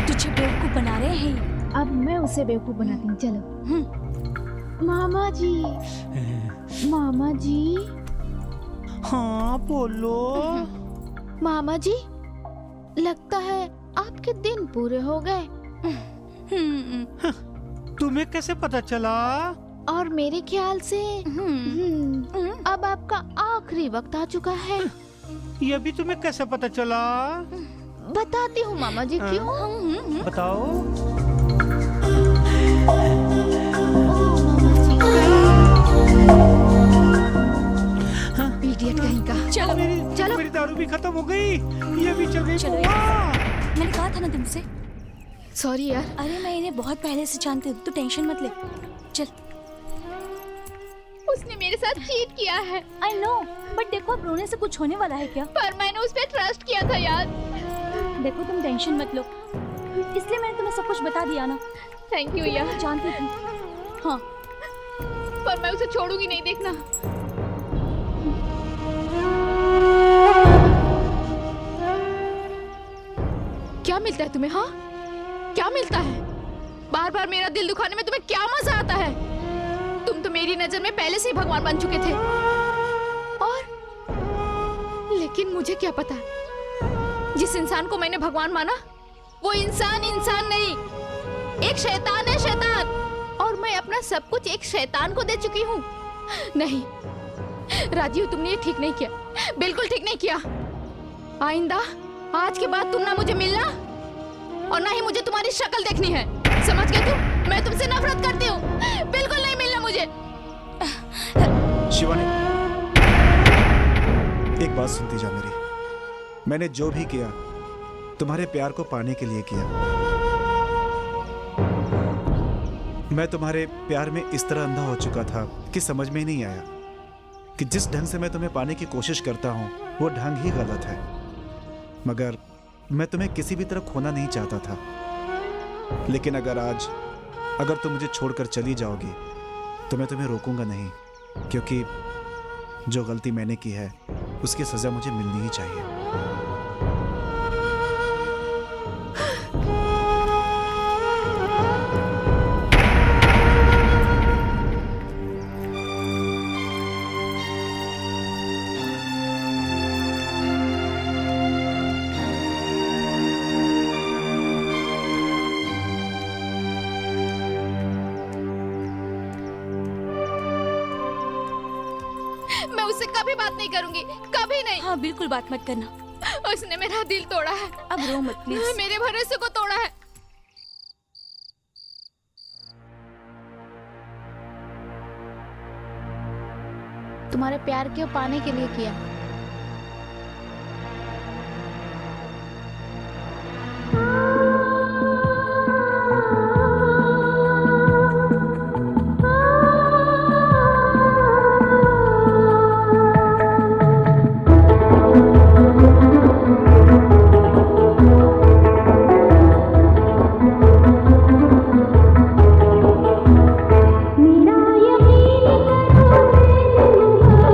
तुझे बेवकूफ बना रहे हैं ये। अब मैं उसे बेवकूफ बनाती हूँ। चलो। मामा जी, मामा जी। हाँ बोलो। मामा जी, लगता है आपके दिन पूरे हो गए। तुम्हें कैसे पता चला? और मेरे ख्याल से अब आपका आखिरी वक्त आ चुका है। ये भी तुम्हें कैसे पता चला? बताती हूँ मामा जी। क्यों? बताओ। इडियट कहीं का। चलो चलो। मेरी दारू भी खत्म हो गई, ये भी चल गई। चलो बुआ। मैंने कहा था ना तुमसे। सॉरी यार। अरे मैं इन्हें बहुत पहले से जानती हूँ, तू टेंशन मत ले। चल। उसने मेरे साथ चीट किया है। आई नो, बट देखो अब रोने से कुछ होने वाला है क्या? पर मैंने उस पर ट्रस्ट किया था यार। देखो तुम टेंशन मत लो, इसलिए मैंने तुम्हें सब कुछ बता दिया ना। थैंक यू यार। जानती थी। हाँ पर मैं उसे छोड़ूंगी नहीं, देखना। क्या मिलता है तुम्हें? हाँ क्या मिलता है? बार बार मेरा दिल दुखाने में तुम्हें क्या मजा आता है? तुम तो मेरी नजर में पहले से ही भगवान बन चुके थे। और लेकिन मुझे क्या पता, जिस इंसान को मैंने भगवान माना वो इंसान नहीं, एक शैतान है, शैतान। और मैं अपना सब कुछ एक शैतान को दे चुकी हूँ। नहीं राजीव, तुमने ये ठीक नहीं किया, बिल्कुल ठीक नहीं किया। आइंदा आज के बाद तुम ना मुझे मिलना और ना ही मुझे तुम्हारी शक्ल देखनी है। समझ गए तुम? मैं तुमसे नफरत करती हूँ। बिल्कुल नहीं मिलना मुझे। शिवानी, एक बात सुनती जा मेरी। मैंने जो भी किया तुम्हारे प्यार को पाने के लिए किया। मैं तुम्हारे प्यार में इस तरह अंधा हो चुका था कि समझ में ही नहीं आया कि जिस ढंग से मैं तुम्हें पाने की कोशिश करता हूं वो ढंग ही गलत है। मगर मैं तुम्हें किसी भी तरह खोना नहीं चाहता था। लेकिन अगर तुम मुझे छोड़कर चली जाओगी तो मैं तुम्हें रोकूंगा नहीं, क्योंकि जो गलती मैंने की है उसकी सजा मुझे मिलनी ही चाहिए। मैं उससे कभी बात नहीं करूंगी, कभी नहीं। हाँ बिल्कुल बात मत करना। उसने मेरा दिल तोड़ा है। अब रो मत प्लीज। मेरे भरोसे को तोड़ा है। तुम्हारे प्यार के पाने के लिए किया। मेरा यकीन करो, मैं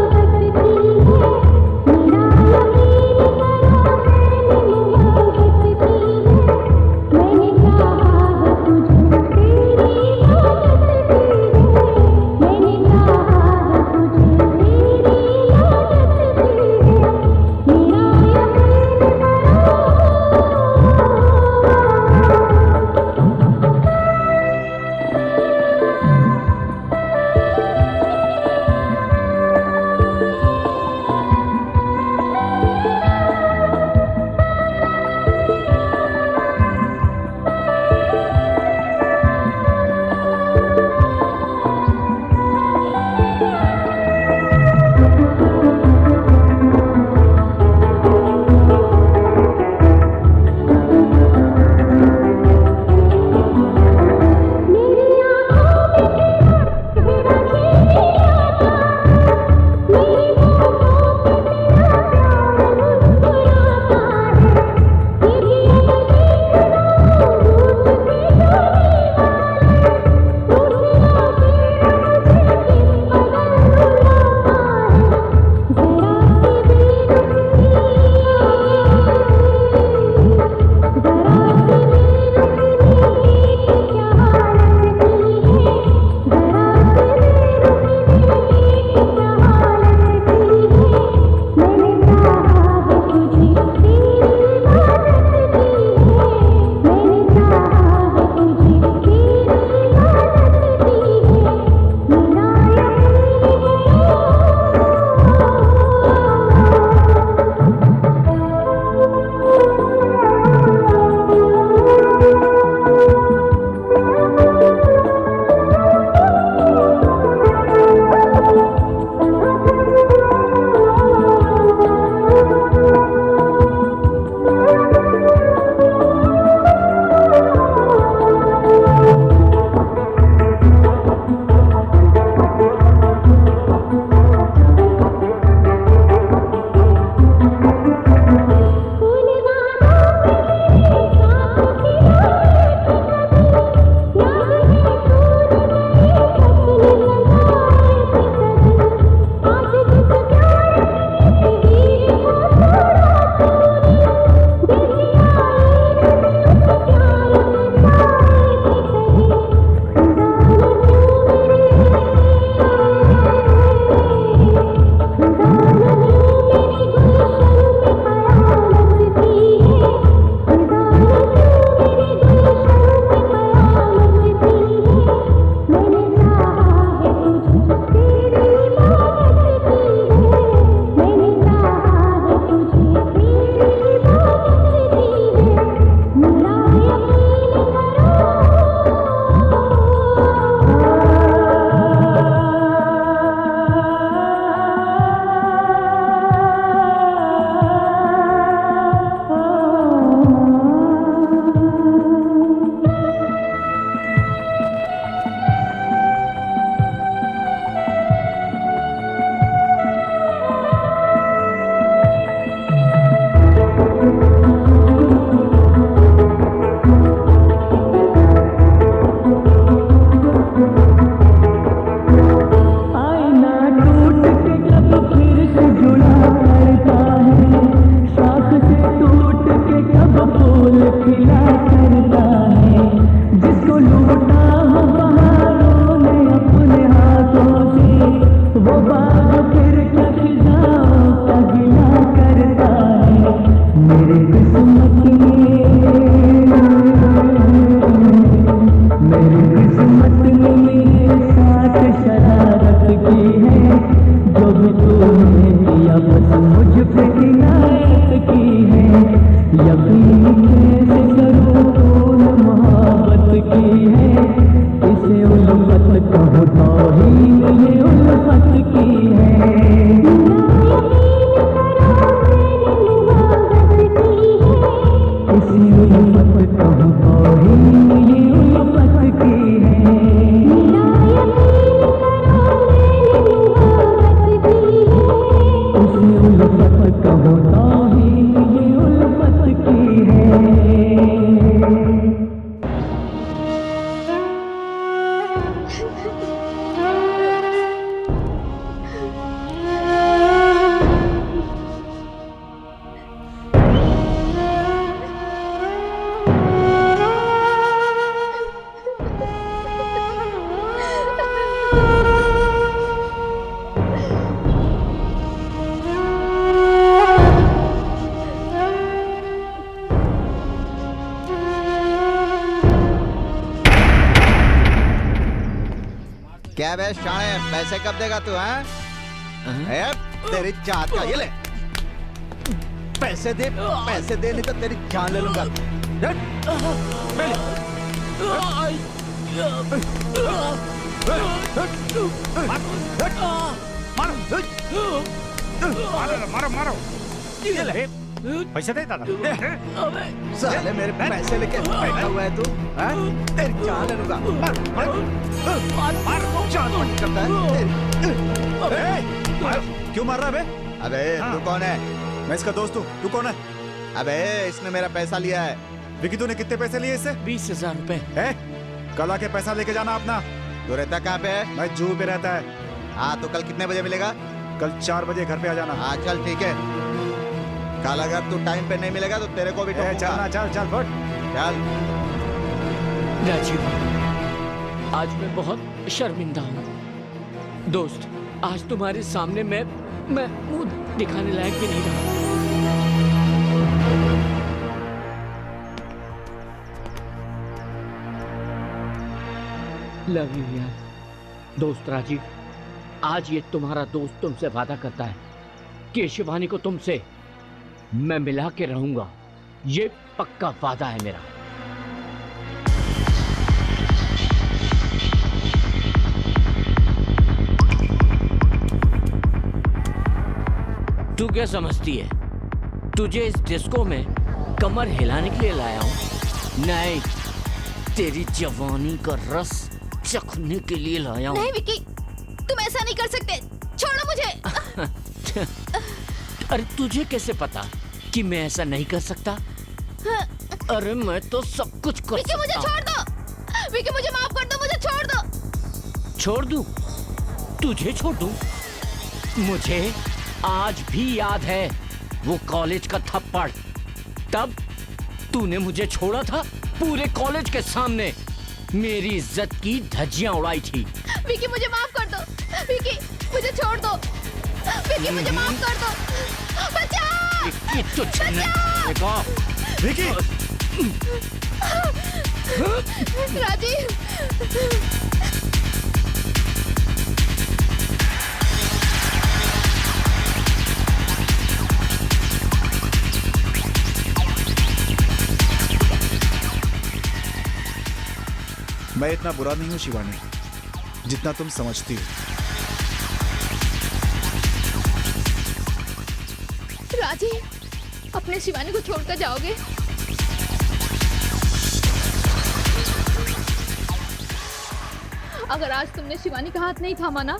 क्या बे शाणे, पैसे कब देगा तू? हैं? तेरी जात का, ये ले पैसे दे नहीं तो तेरी जान ले लूंगा। मारो मारो, ये ले पैसे दे दादा। साले मेरे पैसे लेके बैठा हुआ है तू? तेरी जान ले लूंगा। मार जान मत करता है। क्यों मार रहा है बे? अबे तू कौन है? मैं इसका दोस्त हूँ। तू कौन है? अबे इसने मेरा पैसा लिया है। विकी तूने कितने पैसे लिए इससे? 20,000 रुपए। कल आके पैसा लेके जाना अपना। तू रहता कहाँ पे है? मैं जू पे रहता है। हाँ तो कल कितने बजे मिलेगा? कल 4 बजे घर पे आ जाना। हाँ चल ठीक है। कल अगर तू टाइम पे नहीं मिलेगा तो तेरे को भी ठोकूंगा। चल चल चल फट चल। राजीव, आज मैं बहुत शर्मिंदा हूँ। दोस्त, आज तुम्हारे सामने मैं मुंह दिखाने लायक भी नहीं रहा। लव यू यार। दोस्त राजीव, आज ये तुम्हारा दोस्त तुमसे वादा करता है कि शिवानी को तुमसे मैं मिला के रहूंगा। ये पक्का वादा है मेरा। तू क्या समझती है? तुझे इस डिस्को में कमर हिलाने के लिए लाया हूं? नहीं, तेरी जवानी का रस चखने के लिए लाया हूं। नहीं विकी, तुम ऐसा नहीं कर सकते। छोड़ो मुझे। अरे तुझे कैसे पता कि मैं ऐसा नहीं कर सकता? अरे मैं तो सब कुछ कर सकता हूं। मुझे छोड़ दो। विकी मुझे माफ कर दो, मुझे छोड़ दो। छोड़ दूं? तुझे छोड़ दूं? मुझे आज भी याद है वो कॉलेज का थप्पड़। तब तूने मुझे छोड़ा था पूरे कॉलेज के सामने, मेरी इज्जत की धज्जियां उड़ाई थी। विकी मुझे माफ कर दो। विकी मुझे छोड़ दो। विकी मुझे माफ कर दो। बचाओ! विकी तुझे देखो। विकी! राजीव! मैं इतना बुरा नहीं हूँ शिवानी, जितना तुम समझती हो। राजीव, अपने शिवानी को छोड़कर जाओगे? अगर आज तुमने शिवानी का हाथ नहीं थामा ना,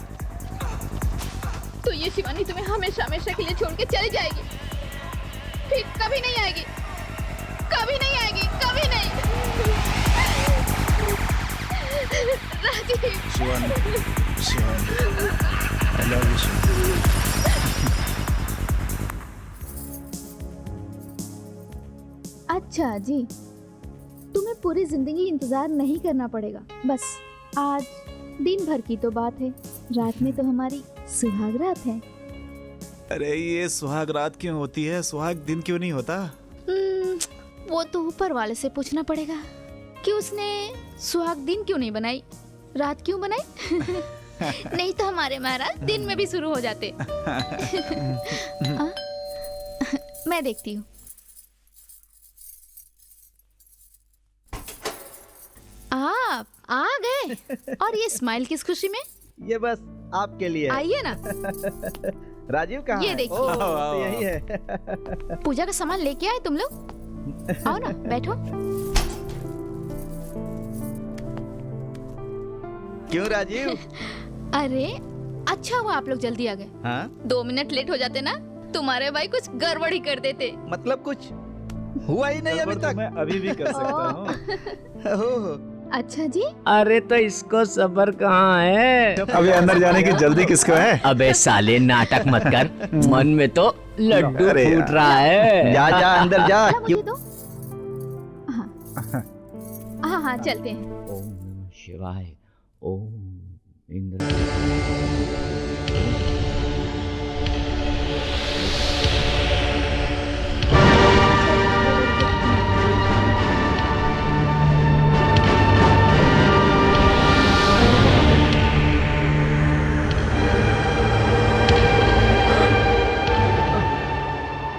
तो ये शिवानी तुम्हें हमेशा हमेशा के लिए छोड़ के चली जाएगी। फिर कभी नहीं आएगी, कभी नहीं आएगी, कभी नहीं। Rajiv! Shivani, Shivani, I love you, Shivani. अच्छा जी, तुम्हें पूरी जिंदगी इंतजार नहीं करना पड़ेगा। बस आज दिन भर की तो बात है, रात में तो हमारी सुहाग रात है। अरे ये सुहाग रात क्यों होती है? सुहाग दिन क्यों नहीं होता? वो तो ऊपर वाले से पूछना पड़ेगा। कि उसने सुहाग दिन क्यों नहीं बनाई, रात क्यों बनाई? नहीं तो हमारे महाराज दिन में भी शुरू हो जाते। मैं देखती हूँ। आप आ गए और ये स्माइल किस खुशी में? ये बस आपके लिए। आइए ना। राजीव कहाँ ये है? देखिए। ओह, तो यही है। पूजा का सामान लेके आए तुम लोग? आओ ना, बैठो। क्यों राजीव? अरे अच्छा हुआ आप लोग जल्दी आ गए। हाँ? 2 मिनट लेट हो जाते ना, तुम्हारे भाई कुछ गड़बड़ ही कर देते। मतलब कुछ हुआ ही नहीं अभी गड़बड़ तो तक। मैं अभी भी कर सकता हूँ। ओह, अच्छा जी। अरे तो इसको सबर कहाँ है? अभी अंदर जाने की जल्दी किसको है? अबे साले नाटक मत कर, मन में तो लड्डू अरे फूट यार। रहा है। जा जा अंदर जा। ला मुझे क्यों? दो। हाँ हाँ चलते हैं। ओम नमः शिवाय। ओम इंद्र।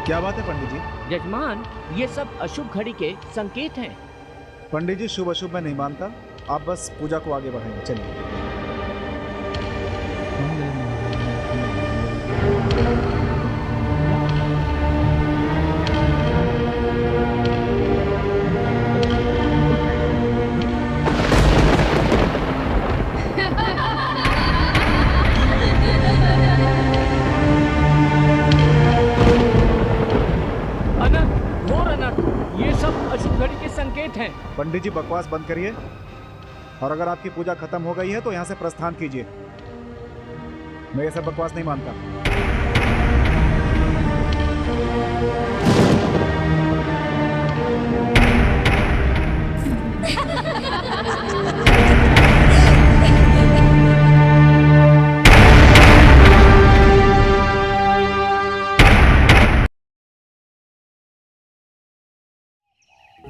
क्या बात है पंडित जी? यजमान, ये सब अशुभ घड़ी के संकेत हैं। पंडित जी शुभ अशुभ में नहीं मानता, आप बस पूजा को आगे बढ़ाइए। चलिए। अनर्थ, घोर अनर्थ, ये सब अशुभ घड़ी के संकेत हैं। पंडित जी बकवास बंद करिए, और अगर आपकी पूजा खत्म हो गई है तो यहाँ से प्रस्थान कीजिए। मैं ये सब बकवास नहीं मानता।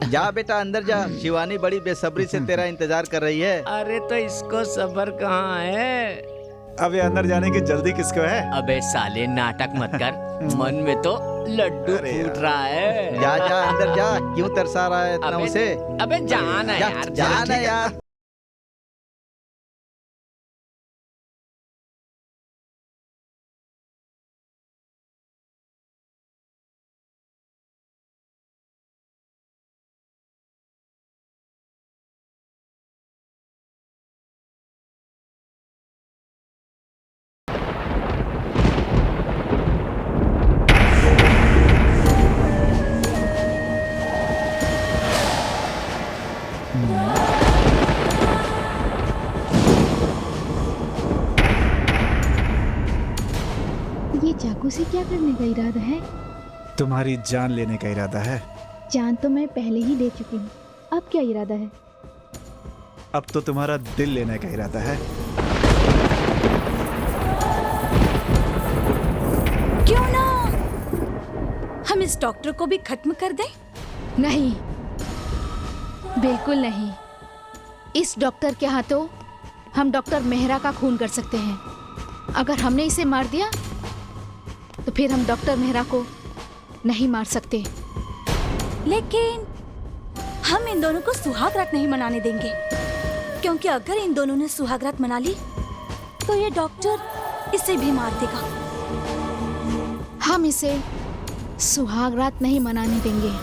जा बेटा अंदर जा, शिवानी बड़ी बेसब्री से तेरा इंतजार कर रही है। अरे तो इसको सबर कहाँ है? अभी अंदर जाने की जल्दी किसको है? अबे साले नाटक मत कर, मन में तो लड्डू अरे फूट यार। रहा है। जा जा अंदर जा, क्यों तरसा रहा है इतना अबे- उसे? अबे जाना जा, यार, जाना यार। ये चाकू से क्या करने का इरादा है? तुम्हारी जान लेने का इरादा है। जान तो मैं पहले ही ले चुकी हूँ, अब क्या इरादा है? अब तो तुम्हारा दिल लेने का इरादा है। क्यों ना हम इस डॉक्टर को भी खत्म कर दें? नहीं, बिल्कुल नहीं। इस डॉक्टर के हाथों हम डॉक्टर मेहरा का खून कर सकते हैं। अगर हमने इसे मार दिया तो फिर हम डॉक्टर मेहरा को नहीं मार सकते। लेकिन हम इन दोनों को सुहाग रात नहीं मनाने देंगे, क्योंकि अगर इन दोनों ने सुहाग रात मना ली तो ये डॉक्टर इसे भी मार देगा। हम इसे सुहाग रात नहीं मनाने देंगे।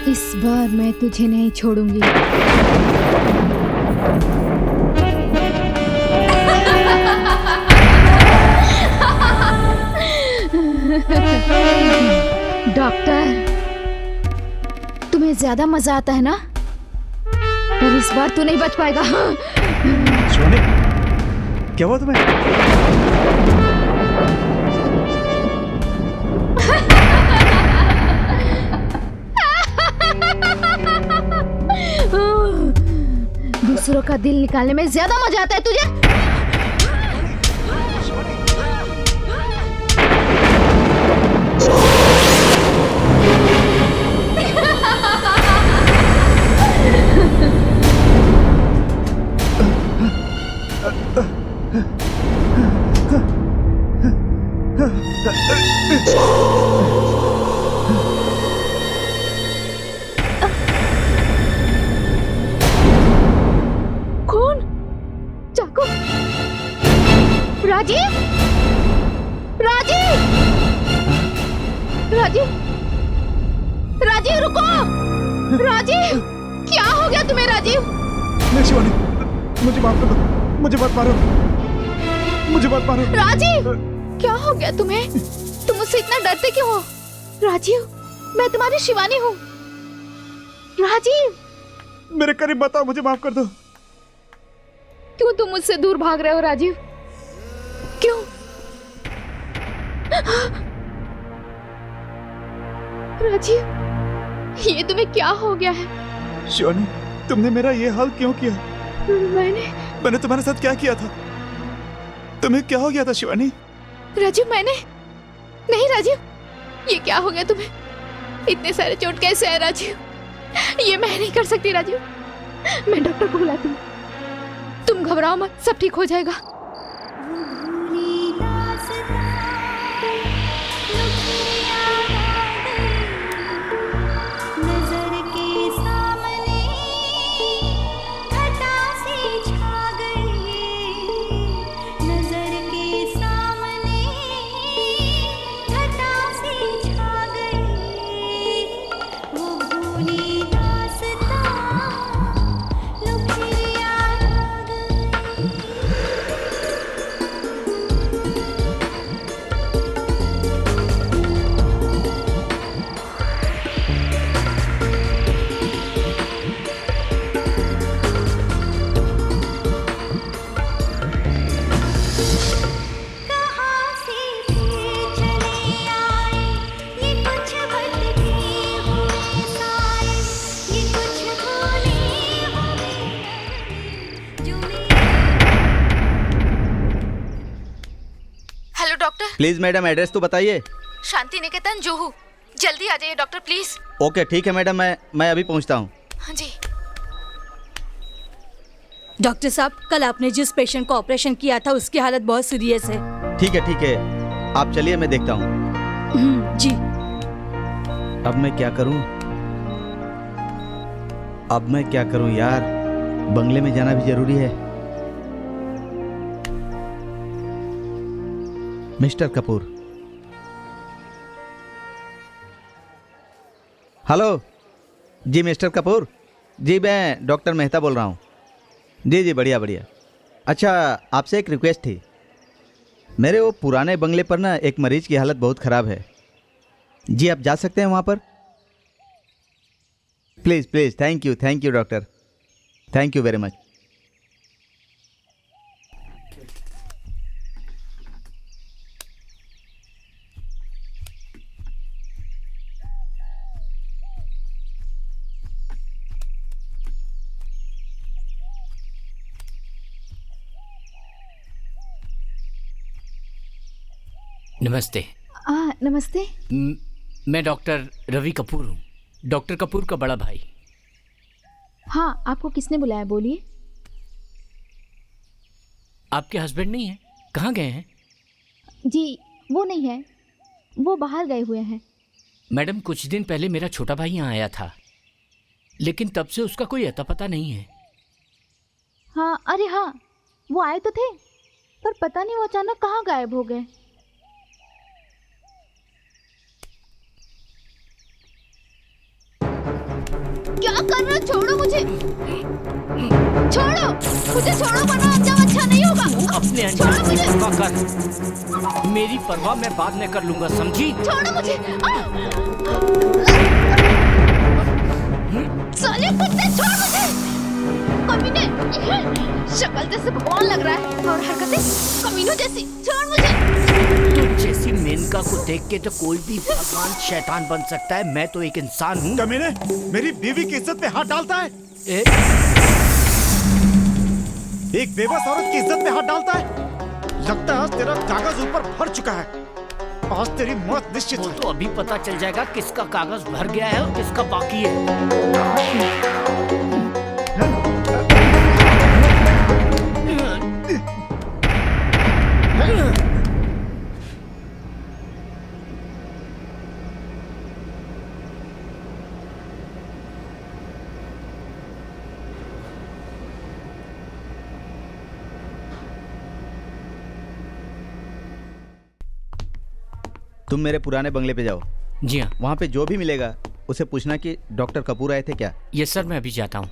इस बार मैं तुझे नहीं छोड़ूंगी। डॉक्टर, तुम्हें ज्यादा मजा आता है ना? पर इस बार तू नहीं बच पाएगा। शिवानी, क्या हुआ तुम्हें? दूसरों का दिल निकालने में ज्यादा मजा आता है तुझे? कौन? चाकू? राजीव? राजीव? राजीव? राजीव रुको! राजीव, क्या हो गया तुम्हें राजीव? नहीं शिवानी, मुझे माफ कर दो, मुझे मत मारो, मुझे मत मारो। राजीव, क्या हो गया तुम्हें? तुम मुझसे इतना डरते क्यों हो? राजीव, मैं तुम्हारी शिवानी हूँ। राजीव, मेरे करीब बताओ, मुझे माफ कर दो। क्यों तुम मुझसे दूर भाग रहे हो राजीव? क्यों? राजीव, ये तुम्हें क्या हो गया है? शिवानी, तुमने मेरा ये हाल क्यों किया? मैंने तुम्हारे साथ क्या किया था? तुम्हें क्या हो गया था शिवानी? राजीव, मैंने नहीं। राजीव, ये क्या हो गया तुम्हें? इतने सारे चोट कैसे है राजीव? ये मैं नहीं कर सकती राजीव। मैं डॉक्टर को बुलाती हूँ। तुम घबराओ मत, सब ठीक हो जाएगा। प्लीज मैडम, एड्रेस तो बताइए। शांति निकेतन, जुहू। जल्दी आ जाइए डॉक्टर प्लीज। ओके ठीक है मैडम, मैं अभी पहुंचता हूँ। हाँ जी। डॉक्टर साहब, कल आपने जिस पेशेंट को ऑपरेशन किया था उसकी हालत बहुत सीरियस है। ठीक है, आप चलिए, मैं देखता हूँ। जी। अब मैं क्या करूँ यार, बंगले में जाना भी जरूरी है। मिस्टर कपूर। हेलो जी मिस्टर कपूर जी, मैं डॉक्टर मेहता बोल रहा हूँ। जी बढ़िया। अच्छा, आपसे एक रिक्वेस्ट थी। मेरे वो पुराने बंगले पर ना एक मरीज की हालत बहुत ख़राब है जी, आप जा सकते हैं वहाँ पर? Please. Thank you doctor, thank you very much. नमस्ते। नमस्ते। मैं डॉक्टर रवि कपूर हूँ, डॉक्टर कपूर का बड़ा भाई। हाँ, आपको किसने बुलाया, बोलिए। आपके हस्बैंड नहीं है, कहाँ गए हैं? जी, वो नहीं है, वो बाहर गए हुए हैं। मैडम, कुछ दिन पहले मेरा छोटा भाई यहाँ आया था, लेकिन तब से उसका कोई अता पता नहीं है। हाँ, अरे हाँ, वो आए तो थे, पर पता नहीं वो अचानक कहाँ गायब हो गए। क्या कर रहे हो? छोड़ो मुझे। मुझे, छोड़ो मुझे, छोड़ो वरना अंजाम अच्छा नहीं होगा। अपने अंजाम की परवाह कर, मेरी परवाह मैं बाद में कर लूंगा, समझी? छोड़ो मुझे। साले कुत्ते, छोड़ मुझे। कमीने, शक्ल जैसे भगवान लग रहा है और हरकतें कमीनों जैसी। छोड़ मुझे। तुझ जैसी मेनका को देख के तो कोई भी भगवान शैतान बन सकता है, मैं तो एक इंसान हूँ। कमीने, मेरी बीवी की इज्जत पे हाथ डालता है। एक बेबस औरत की इज्जत पे हाथ डालता है। लगता है आज तेरा कागज ऊपर भर चुका है। आज तेरी मौत निश्चित है। तो अभी पता चल जाएगा किसका कागज भर गया है और किसका बाकी है। तुम मेरे पुराने बंगले पे जाओ। जी हाँ। वहाँ पे जो भी मिलेगा उसे पूछना कि डॉक्टर कपूर आए थे क्या। यस सर, मैं अभी जाता हूँ।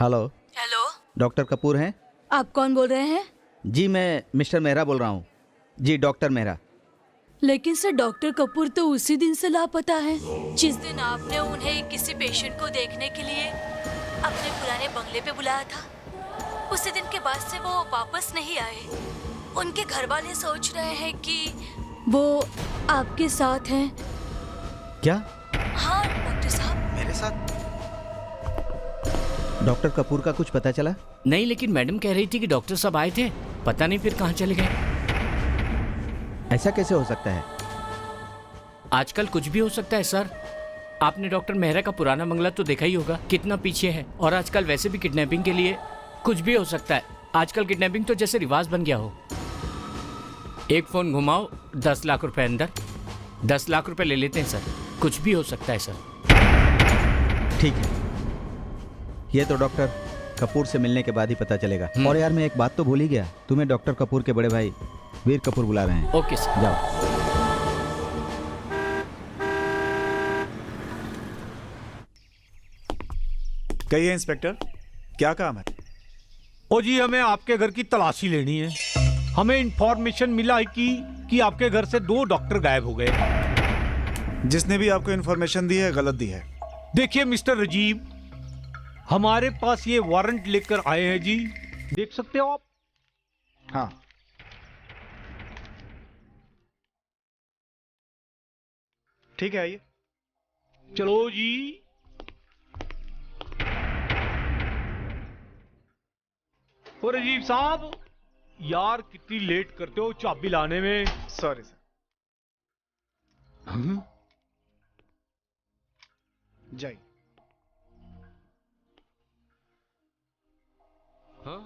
हेलो। हेलो, डॉक्टर कपूर हैं? आप कौन बोल रहे हैं? जी मैं मिस्टर मेहरा बोल रहा हूँ। जी डॉक्टर मेहरा। लेकिन सर, डॉक्टर कपूर तो उसी दिन से लापता है जिस दिन आपने उन्हें किसी पेशेंट को देखने के लिए अपने पुराने बंगले पे बुलाया था। उसी दिन के बाद से वो वापस नहीं आए। उनके घर वाले सोच रहे हैं कि वो आपके साथ हैं। क्या? हाँ डॉक्टर साहब। मेरे साथ? डॉक्टर कपूर का कुछ पता चला? नहीं, लेकिन मैडम कह रही थी कि डॉक्टर साहब आए थे, पता नहीं फिर कहाँ चले गए। ऐसा कैसे हो सकता है? आजकल कुछ भी हो सकता है सर। आपने डॉक्टर मेहरा का पुराना बंगला तो देखा ही होगा, कितना पीछे है। और आजकल वैसे भी किडनैपिंग के लिए कुछ भी हो सकता है। आजकल किडनैपिंग तो जैसे रिवाज बन गया हो। एक फोन घुमाओ, 10 लाख रुपए अंदर। 10 लाख रुपए ले लेते हैं सर, कुछ भी हो सकता है सर। ठीक है, ये तो डॉक्टर कपूर से मिलने के बाद ही पता चलेगा। और यार मैं एक बात तो भूल ही गया, तुम्हें डॉक्टर कपूर के बड़े भाई वीर कपूर बुला रहे हैं। ओके सर, जाओ। कहिए इंस्पेक्टर, क्या काम है? ओ जी, हमें आपके घर की तलाशी लेनी है। हमें इंफॉर्मेशन मिला है कि आपके घर से 2 डॉक्टर गायब हो गए। जिसने भी आपको इंफॉर्मेशन दी है गलत दी है। देखिए मिस्टर रजीब, हमारे पास ये वारंट लेकर आए हैं जी, देख सकते हो आप। हाँ, ठीक है, आइए। चलो जी। ओ रजीब साहब, यार कितनी लेट करते हो चाबी लाने में। Sorry sir. जाइए। हाँ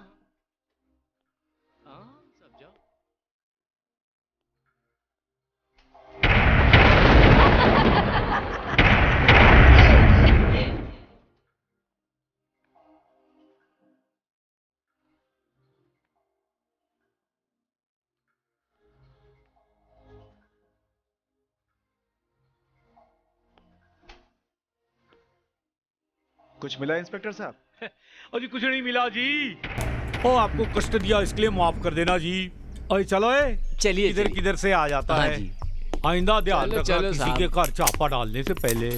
हाँ, सब जाओ। कुछ मिला इंस्पेक्टर साहब? अजी कुछ नहीं मिला जी। ओ आपको कष्ट दिया इसके लिए माफ कर देना जी। अरे चलो चलिए, इधर किधर से आ जाता हाँ है जी। आइंदा ध्यान चलो, रखना चलो किसी साहब। के घर चापा डालने से पहले।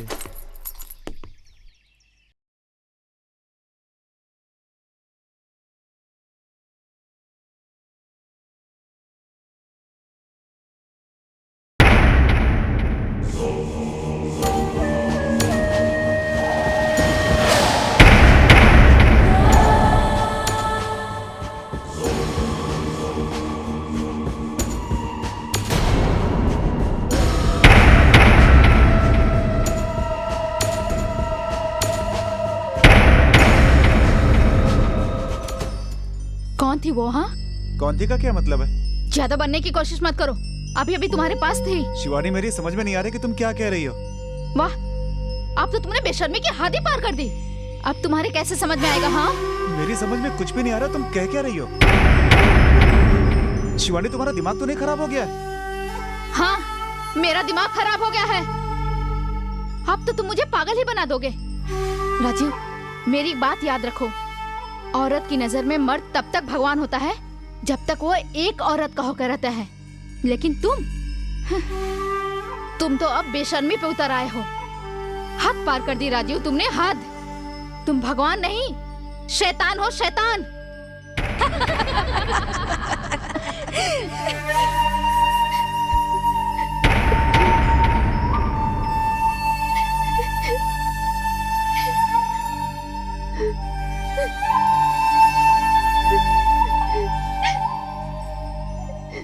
कौन थी वो? हाँ, कौन थी का क्या मतलब है? ज्यादा बनने की कोशिश मत करो, अभी अभी तुम्हारे पास थी। शिवानी, मेरी समझ में नहीं आ रही कि तुम क्या कह रही हो। वाह, आप तो तुमने बेशर्मी की हद ही पार कर दी। अब तुम्हारे कैसे समझ में आएगा? हाँ, मेरी समझ में कुछ भी नहीं आ रहा, तुम कह क्या रही हो? शिवानी, तुम्हारा दिमाग तो नहीं खराब हो गया? हाँ, मेरा दिमाग खराब हो गया है। अब तो तुम मुझे पागल ही बना दोगे। राजीव, मेरी बात याद रखो, औरत की नजर में मर्द तब तक भगवान होता है जब तक वो एक औरत का होकर रहता है, लेकिन तुम तो अब बेशर्मी पे उतर आए हो। हद पार कर दी राजीव तुमने, हद। तुम भगवान नहीं, शैतान हो, शैतान।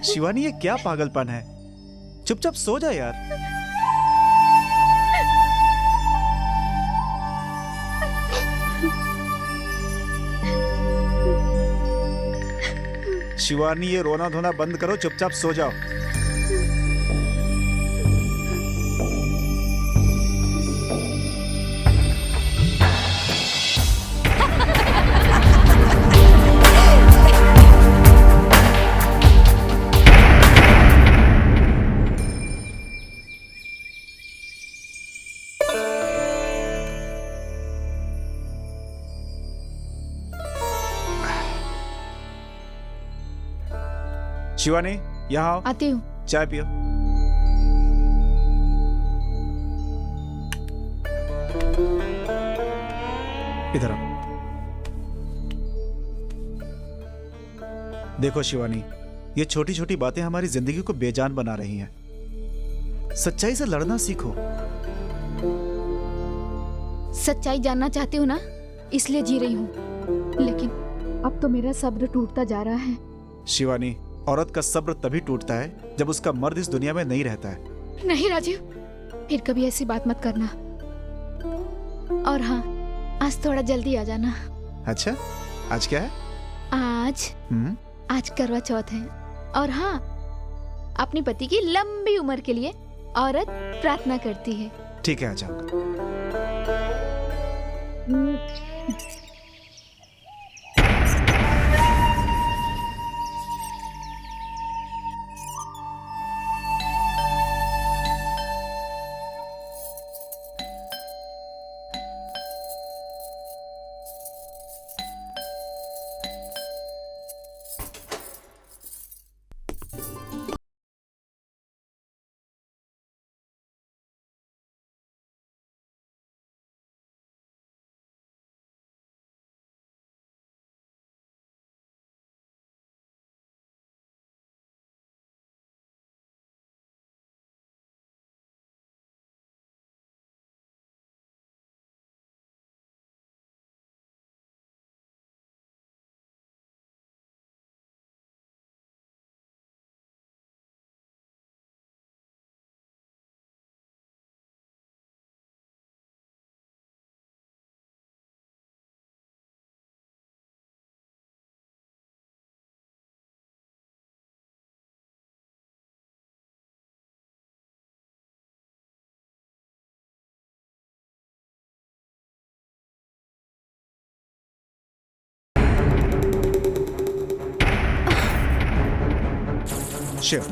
शिवानी, ये क्या पागलपन है? चुपचाप सो जा यार। शिवानी, ये रोना धोना बंद करो, चुपचाप सो जाओ। शिवानी, यहाँ आओ। आती हूँ। चाय पियो। इधर आओ। देखो शिवानी, ये छोटी छोटी बातें हमारी जिंदगी को बेजान बना रही हैं। सच्चाई से लड़ना सीखो। सच्चाई जानना चाहती हूँ ना, इसलिए जी रही हूँ, लेकिन अब तो मेरा सब्र टूटता जा रहा है। शिवानी, औरत का सब्र तभी टूटता है जब उसका मर्द इस दुनिया में नहीं रहता है। नहीं राजीव, फिर कभी ऐसी बात मत करना। और हाँ, आज थोड़ा जल्दी आ जाना। अच्छा, आज क्या है? आज करवा चौथ है। और हाँ, अपनी पति की लंबी उम्र के लिए औरत प्रार्थना करती है। ठीक है, आ जाओ। शिव,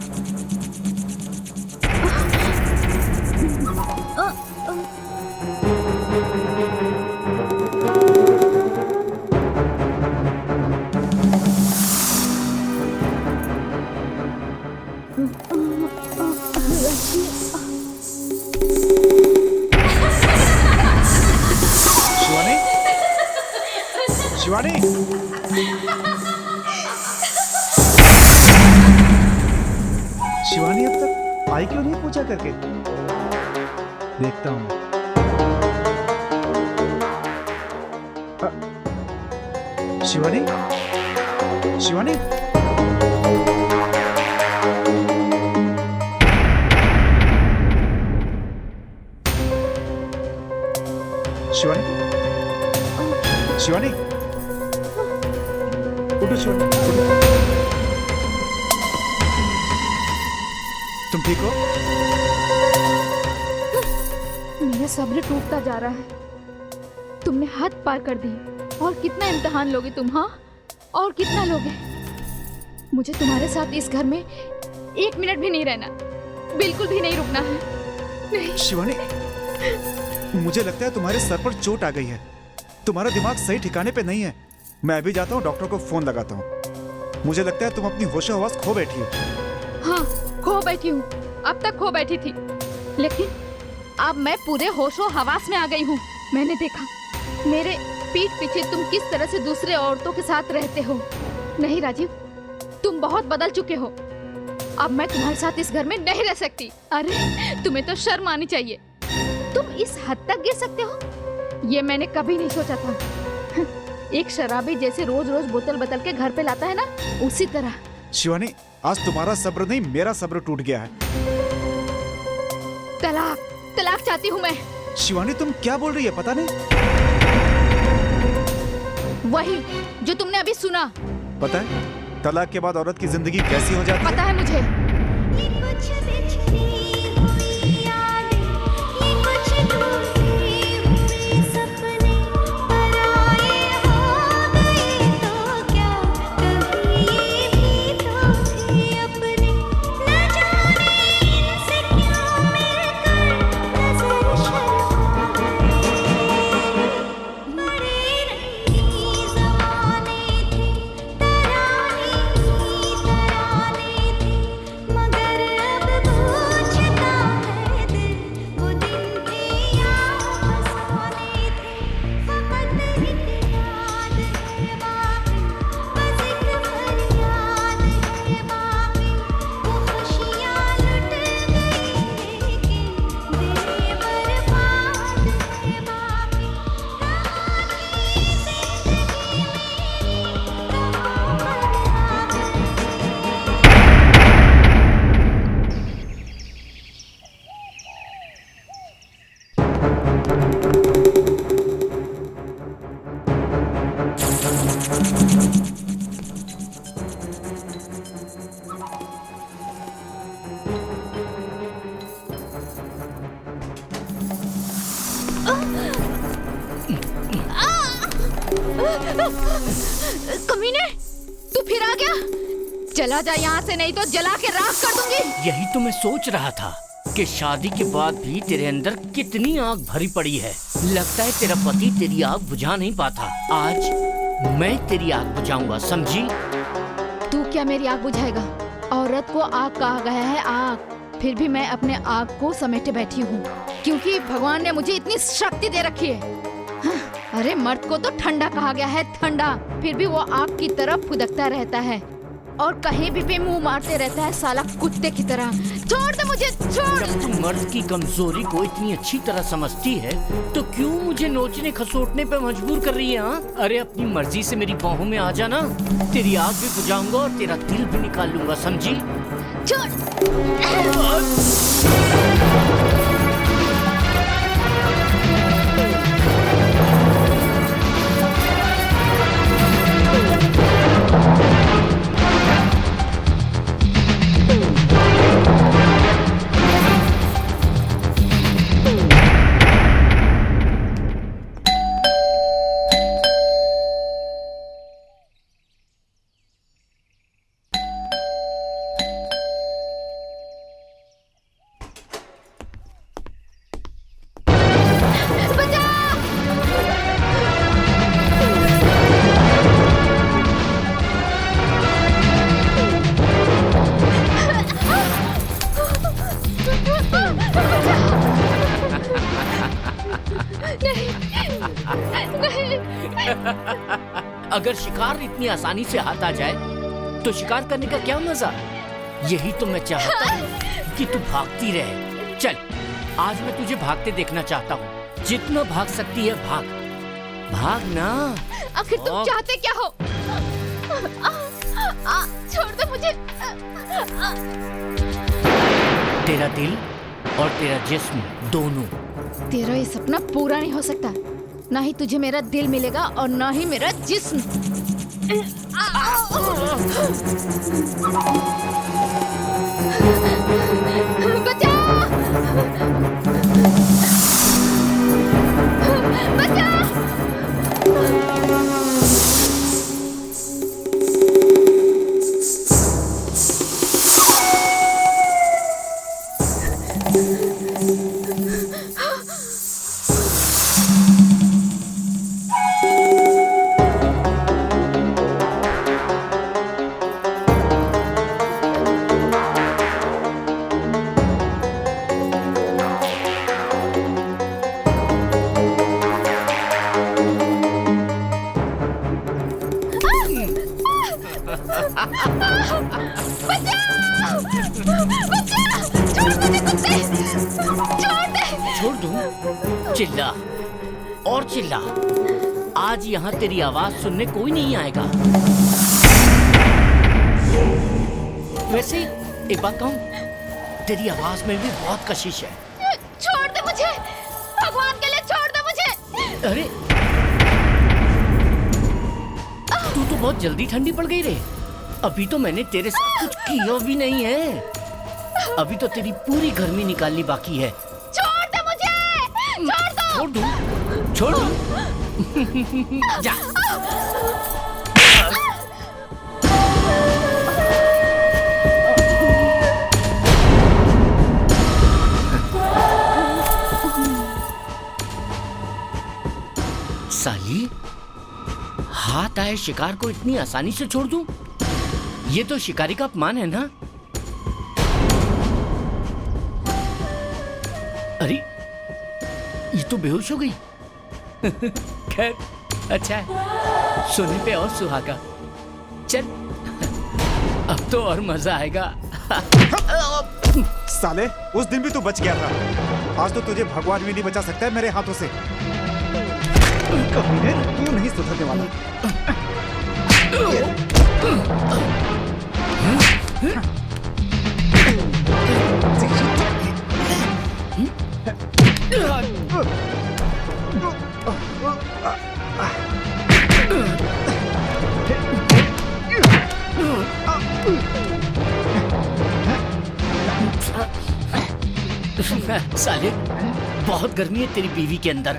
शिवानी, शिवानी, शिवानी अब तक आई क्यों नहीं पूजा करके? देखता हूं। शिवानी, शिवानी, शिवानी, शिवानी, उठो शिवानी, उठो। तुम ठीक हो? मेरा सब्र टूटता जा रहा है। तुमने हद पार कर दी। और कितना इम्तिहान लोगे तुम, हाँ? और कितना लोगे? मुझे तुम्हारे साथ इस घर में 1 मिनट भी नहीं रहना, बिल्कुल भी नहीं रुकना है। नहीं। शिवानी, मुझे लगता है तुम्हारे सर पर चोट आ गई है, तुम्हारा दिमाग सही ठिकाने पे नहीं है। मैं अभी जाता हूँ, डॉक्टर को फोन लगाता हूँ। मुझे लगता है तुम अपनी होशो हवास खो बैठी हो। हाँ, खो बैठी हूँ, अब तक खो बैठी थी, लेकिन अब मैं पूरे होशो हवास में आ गई हूँ। मैंने देखा मेरे पीठ पीछे तुम किस तरह से दूसरे औरतों के साथ रहते हो। नहीं राजीव, तुम बहुत बदल चुके हो। अब मैं तुम्हारे साथ इस घर में नहीं रह सकती। अरे तुम्हें तो शर्म आनी चाहिए, तुम इस हद तक गिर सकते हो, ये मैंने कभी नहीं सोचा था। एक शराबी जैसे रोज रोज बोतल बदल के घर पे लाता है ना, उसी तरह। शिवानी, आज तुम्हारा सब्र नहीं, मेरा सब्र टूट गया है। तलाक, तलाक चाहती हूँ मैं। शिवानी, तुम क्या बोल रही है? पता नहीं। वही जो तुमने अभी सुना। पता है तलाक के बाद औरत की जिंदगी कैसी हो जाती है? पता है मुझे। कमीने, तू फिर आ गया? चला जा यहाँ से, नहीं तो जला के राख कर दूंगी। यही तो मैं सोच रहा था कि शादी के बाद भी तेरे अंदर कितनी आग भरी पड़ी है। लगता है तेरा पति तेरी आग बुझा नहीं पाता। आज मैं तेरी आग बुझाऊंगा, समझी? तू क्या मेरी आग बुझाएगा? औरत को आग कहा गया है, आग। फिर भी मैं अपने आग को समेटे बैठी हूँ, क्योंकि भगवान ने मुझे इतनी शक्ति दे रखी है। अरे मर्द को तो ठंडा कहा गया है, ठंडा, फिर भी वो आग की तरफ फुदकता रहता है और कहीं भी मुंह मारते रहता है, साला कुत्ते की तरह। छोड़ दे मुझे, छोड़। जब तू मर्द की कमजोरी को इतनी अच्छी तरह समझती है तो क्यों मुझे नोचने खसोटने पे मजबूर कर रही है? हाँ, अरे अपनी मर्जी से मेरी बाहों में आ जाना, तेरी आग भी बुझाऊंगा और तेरा दिल भी निकाल लूंगा, समझी? अगर शिकार इतनी आसानी से हाथ आ जाए तो शिकार करने का क्या मजा? यही तो मैं चाहता हूँ कि तू भागती रहे। चल, आज मैं तुझे भागते देखना चाहता हूँ। जितना भाग सकती है भाग, भाग ना। आखिर तुम चाहते क्या हो? छोड़ दो मुझे। तेरा दिल और तेरा जिस्म दोनों। तेरा ये सपना पूरा नहीं हो सकता। ना ही तुझे मेरा दिल मिलेगा और ना ही मेरा जिस्म। बचा! बचा! दूं? चिल्ला और चिल्ला। आज यहाँ तेरी आवाज सुनने कोई नहीं आएगा। वैसे एक बात कहूं, तेरी आवाज में भी बहुत कशिश है। छोड़ दे मुझे, भगवान के लिए छोड़ दे मुझे। अरे तू तो बहुत जल्दी ठंडी पड़ गई रे। अभी तो मैंने तेरे साथ कुछ किया भी नहीं है। अभी तो तेरी पूरी गर्मी निकालनी बाकी है। छोड़ दे मुझे, छोड़ दो। छोड़ दूं? जा। साली, हाथ आए शिकार को इतनी आसानी से छोड़ दूं? ये तो शिकारी का अपमान है ना? अरे ये तो बेहोश हो गई। खैर अच्छा है, सोने पे और सुहागा। चल अब तो और मजा आएगा। साले, उस दिन भी तू बच गया था, आज तो तुझे भगवान भी नहीं बचा सकता है मेरे हाथों से। कमीने, तू नहीं सुधरने वाला। साले, बहुत गर्मी है तेरी बीवी के अंदर।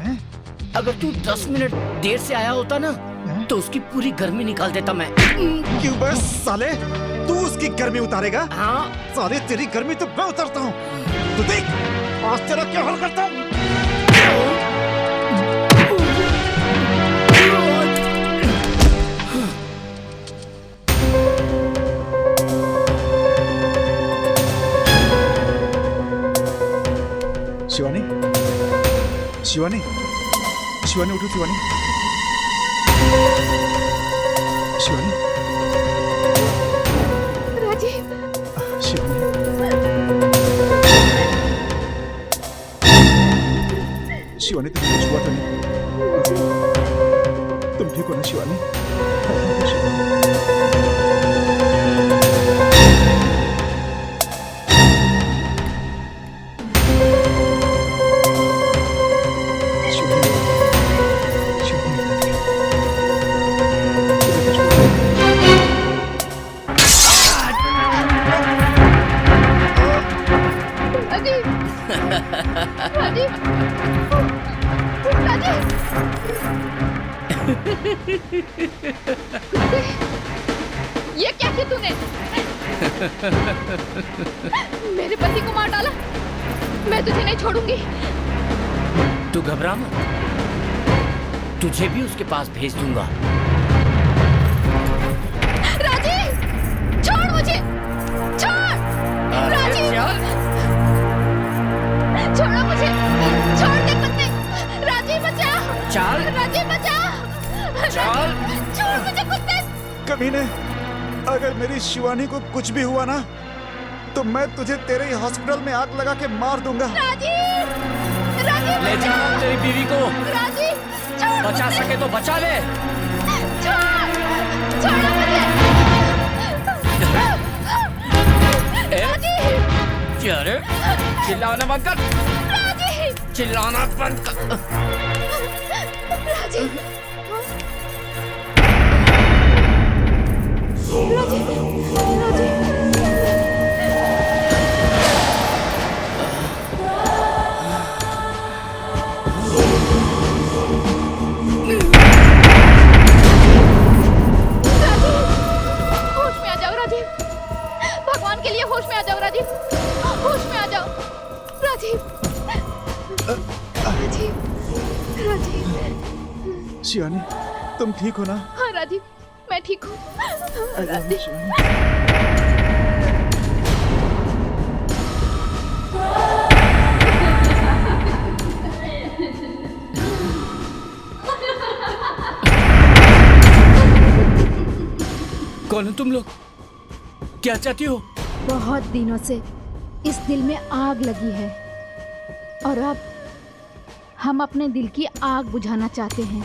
अगर तू 10 मिनट देर से आया होता ना, तो उसकी पूरी गर्मी निकाल देता मैं। क्यों बस साले, तू उसकी गर्मी उतारेगा? हाँ साले, तेरी गर्मी तो मैं उतारता हूँ। तू देख आज तेरा क्या हाल करता हूँ। शिवानी, शिवानी, शिवानी उठो। शिवानी, शिवानी, राजीव, शिवानी, शिवानी, तुम कुछ हुआ तो नहीं? तुम ठीक हो ना शिवानी? ये क्या किया तूने? मेरे पति को मार डाला। मैं तुझे नहीं छोड़ूंगी। तू घबरा मत, तुझे भी उसके पास भेज दूंगा। राजीव, छोड़ मुझे, छोड़। राजीव, छोड़ो मुझे, छोड़ दे कुत्ते। राजीव बचा, चल राजीव बचा, चल। छोड़ मुझे कुत्ते। कमीने, अगर मेरी शिवानी को कुछ भी हुआ ना, तो मैं तुझे तेरे ही हॉस्पिटल में आग लगा के मार दूंगा। राजीव, राजीव ले जा तेरी बीवी को। राजीव, छोड़ बचा मुझे। सके तो बचा ले। छोड़, छोड़ो मुझे। राजीव, अरे चिल्लाना बंद कर। राजीव, चिल्लाना बंद कर। राजीव, होश में आ जाओ राजीव, भगवान के लिए होश में आ जाओ राजीव, होश में आ जाओ राजीव, राजीव, राजीव। शिवानी, तुम ठीक हो ना? हाँ राजीव, मैं ठीक हूँ। कौन हो तुम लोग? क्या चाहती हो? बहुत दिनों से इस दिल में आग लगी है और अब हम अपने दिल की आग बुझाना चाहते हैं।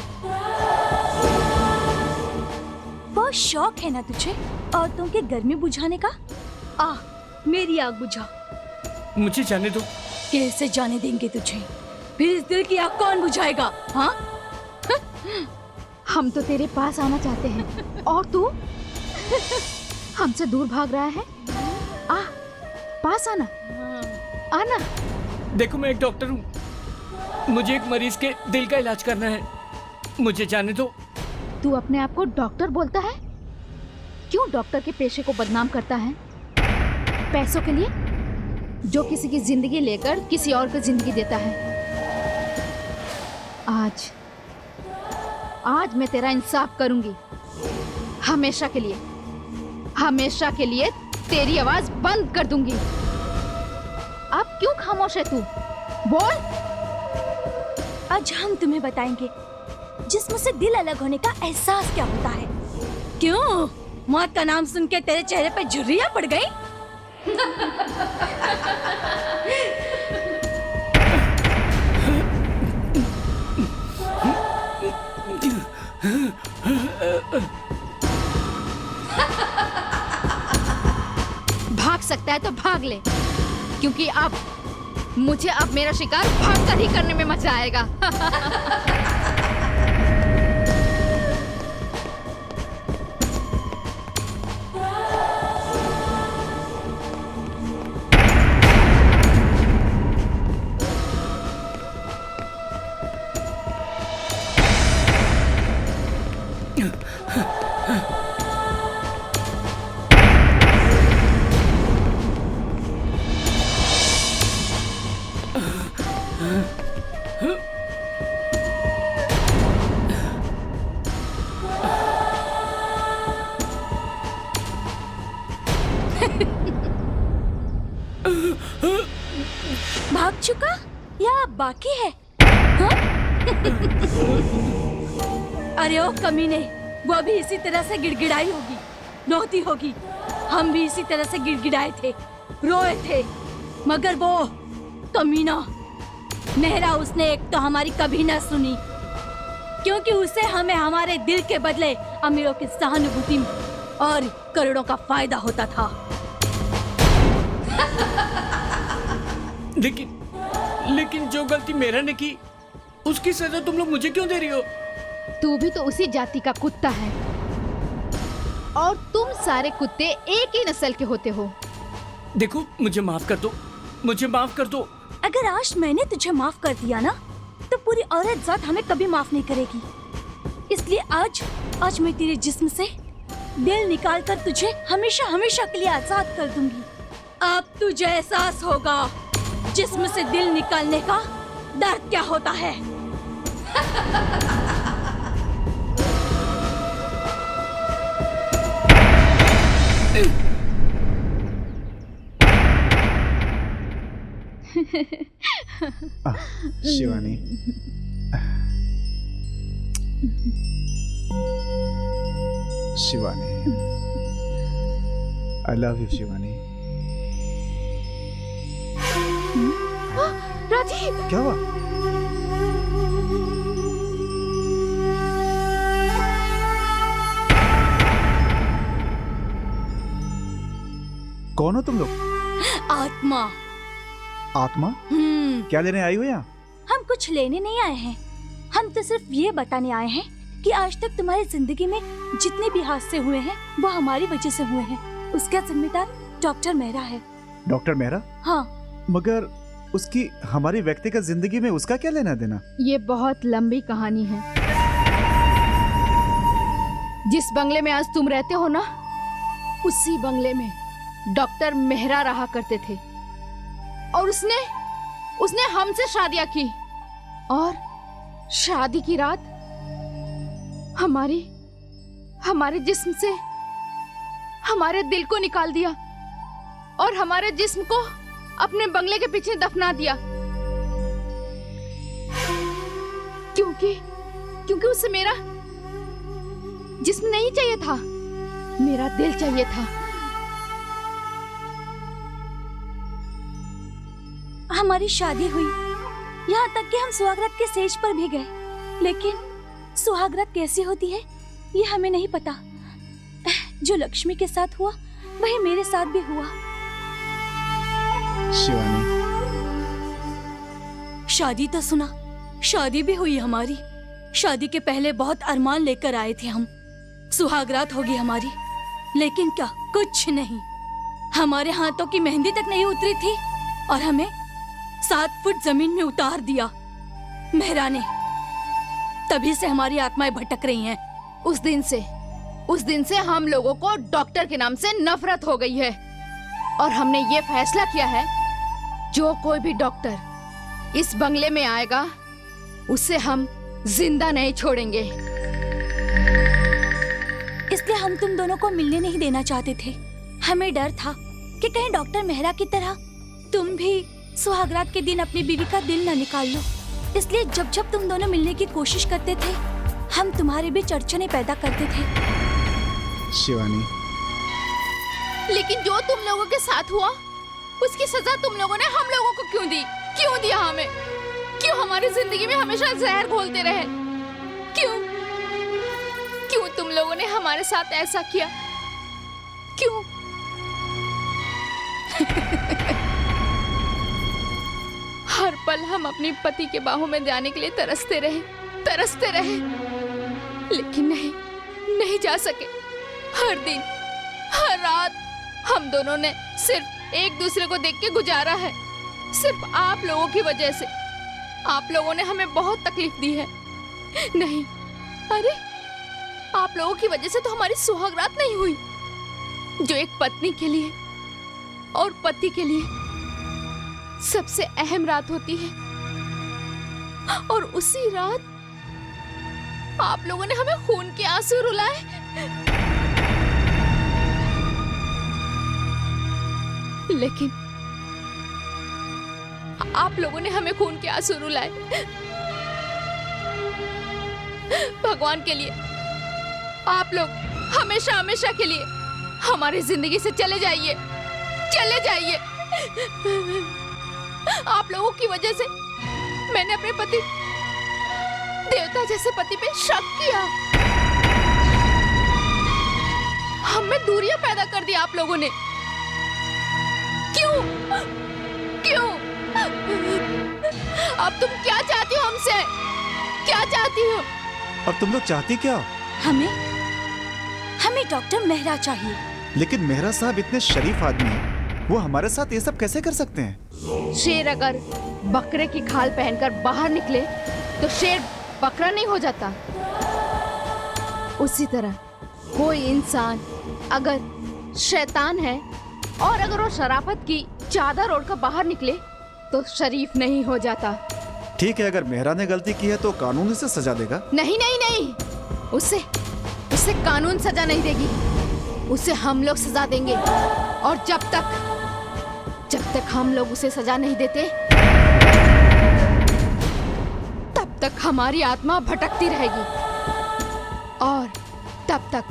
बहुत शौक है ना तुझे औरतों के गर्मी बुझाने का? आ, मेरी आग बुझा। मुझे जाने दो। कैसे जाने देंगे तुझे? फिर इस दिल की आग कौन बुझाएगा? हाँ? हम तो तेरे पास आना चाहते हैं और तू हमसे दूर भाग रहा है। आ, पास आना, आना। देखो मैं एक डॉक्टर हूँ, मुझे एक मरीज के दिल का इलाज करना है, मुझे जाने दो। तू अपने आप को डॉक्टर बोलता है? क्यों डॉक्टर के पेशे को बदनाम करता है? पैसों के लिए, जो किसी की जिंदगी लेकर किसी और को जिंदगी देता है। आज मैं तेरा इंसाफ करूंगी। हमेशा के लिए तेरी आवाज बंद कर दूंगी। अब क्यों खामोश है तू? बोल। आज हम तुम्हें बताएंगे जिस्म से दिल अलग होने का एहसास क्या होता है। क्यों मौत का नाम सुन के तेरे चेहरे पे झुर्रियां पड़ गई? भाग सकता है तो भाग ले, क्योंकि अब मुझे मेरा शिकार भागकर ही करने में मजा आएगा। भाग चुका या बाकी है? हाँ? अरे ओ कमीने, वो भी इसी तरह से गिड़गिड़ाई होगी, रोती होगी। हम भी इसी तरह से गिड़गिड़ाए थे, रोए थे, मगर वो कमीना मेहरा, उसने एक तो हमारी कभी ना सुनी, क्योंकि उसे हमें हमारे दिल के बदले अमीरों की सहानुभूति और करोड़ों का फायदा होता था। लेकिन जो गलती मेरा ने की, उसकी सजा तुम लोग मुझे क्यों दे रही हो? तू भी तो उसी जाति का कुत्ता है, और तुम सारे कुत्ते एक ही नस्ल के होते हो। देखो मुझे माफ कर दो, मुझे माफ कर दो। अगर आज मैंने तुझे माफ कर दिया ना, तो पूरी औरत जात हमें कभी माफ नहीं करेगी। इसलिए आज मैं तेरे जिस्म से दिल निकाल कर तुझे हमेशा हमेशा के लिए आजाद कर दूंगी। अब तुझे एहसास होगा जिस्म से दिल निकालने का दर्द क्या होता है। Shivani, Shivani, I love you Shivani. Rajiv, क्या हुआ? कौन हो तुम लोग? आत्मा। आत्मा? क्या लेने आई हो यहाँ? हम कुछ लेने नहीं आए हैं, हम तो सिर्फ ये बताने आए हैं कि आज तक तुम्हारी जिंदगी में जितने भी हादसे हुए हैं वो हमारी वजह से हुए हैं। उसका जिम्मेदार डॉक्टर मेहरा है। डॉक्टर मेहरा? हाँ। मगर उसकी हमारी व्यक्तिगत जिंदगी में उसका क्या लेना देना? ये बहुत लंबी कहानी है। जिस बंगले में आज तुम रहते हो ना, उसी बंगले में डॉक्टर मेहरा रहा करते थे, और उसने हमसे शादियां की, और शादी की रात हमारे जिस्म से हमारे दिल को निकाल दिया और हमारे जिस्म को अपने बंगले के पीछे दफना दिया, क्योंकि उसे मेरा जिस्म नहीं चाहिए था, मेरा दिल चाहिए था। हमारी शादी हुई यहाँ तक कि हम सुहागरात के स्टेज पर भी गए, लेकिन सुहागरात कैसी होती है ये हमें नहीं पता। जो लक्ष्मी के साथ हुआ वही मेरे साथ भी हुआ। शिवानी, शादी तो सुना, शादी भी हुई हमारी। शादी के पहले बहुत अरमान लेकर आए थे हम, सुहागरात होगी हमारी, लेकिन क्या कुछ नहीं। हमारे हाथों की मेहंदी तक नहीं उतरी थी और हमें 7 फुट जमीन में उतार दिया मेहरा ने। तभी से हमारी आत्माएं भटक रही हैं। उस दिन से हम लोगों को डॉक्टर के नाम से नफरत हो गई है और हमने ये फैसला किया है, जो कोई भी डॉक्टर इस बंगले में आएगा उसे हम जिंदा नहीं छोड़ेंगे। इसलिए हम तुम दोनों को मिलने नहीं देना चाहते थे। हमें डर था कि कहीं डॉक्टर मेहरा की तरह तुम भी सुहागरात के दिन अपनी बीवी का दिल न निकाल लो। इसलिए जब जब तुम दोनों मिलने की कोशिश करते थे, हम तुम्हारे बीच अड़चने पैदा करते थे। शिवानी, लेकिन जो तुम लोगों के साथ हुआ उसकी सजा तुम लोगों ने हम लोगों को क्यों दी? क्यों दिया हमें? क्यों हमारी जिंदगी में हमेशा जहर घोलते रहे? क्यों क्यों तुम लोगों ने हमारे साथ ऐसा किया? क्यों? हर पल हम अपनी पति के बाहों में जाने के लिए तरसते रहे, लेकिन नहीं जा सके। हर दिन, हर रात हम दोनों ने सिर्फ एक दूसरे को देख के गुजारा है। सिर्फ आप लोगों की वजह से। आप लोगों ने हमें बहुत तकलीफ दी है। नहीं, अरे आप लोगों की वजह से तो हमारी सुहागरात नहीं हुई, जो एक पत्नी के लिए और पति के लिए सबसे अहम रात होती है। और उसी रात आप लोगों ने हमें खून के आंसू रुलाए। लेकिन आप लोगों ने हमें खून के आंसू रुलाए। भगवान के लिए आप लोग हमेशा हमेशा के लिए हमारी जिंदगी से चले जाइए। आप लोगों की वजह से मैंने अपने पति, देवता जैसे पति पे शक किया। हम में दूरियां पैदा कर दी आप लोगों ने। क्यों? अब तुम क्या चाहती हो हमसे? क्या चाहती हो? अब तुम लोग चाहती क्या हो? हमें डॉक्टर मेहरा चाहिए। लेकिन मेहरा साहब इतने शरीफ आदमी हैं, वो हमारे साथ ये सब कैसे कर सकते हैं? शेर अगर बकरे की खाल पहनकर बाहर निकले तो शेर बकरा नहीं हो जाता। उसी तरह कोई इंसान अगर शैतान है और अगर वो शराफत की चादर ओढ़कर बाहर निकले तो शरीफ नहीं हो जाता। ठीक है, अगर मेहरा ने गलती की है तो कानून उसे सजा देगा। नहीं, उसे कानून सजा नहीं देगी, उसे हम लोग सजा देंगे। और जब तक हम लोग उसे सजा नहीं देते, तब तक हमारी आत्मा भटकती रहेगी और तब तक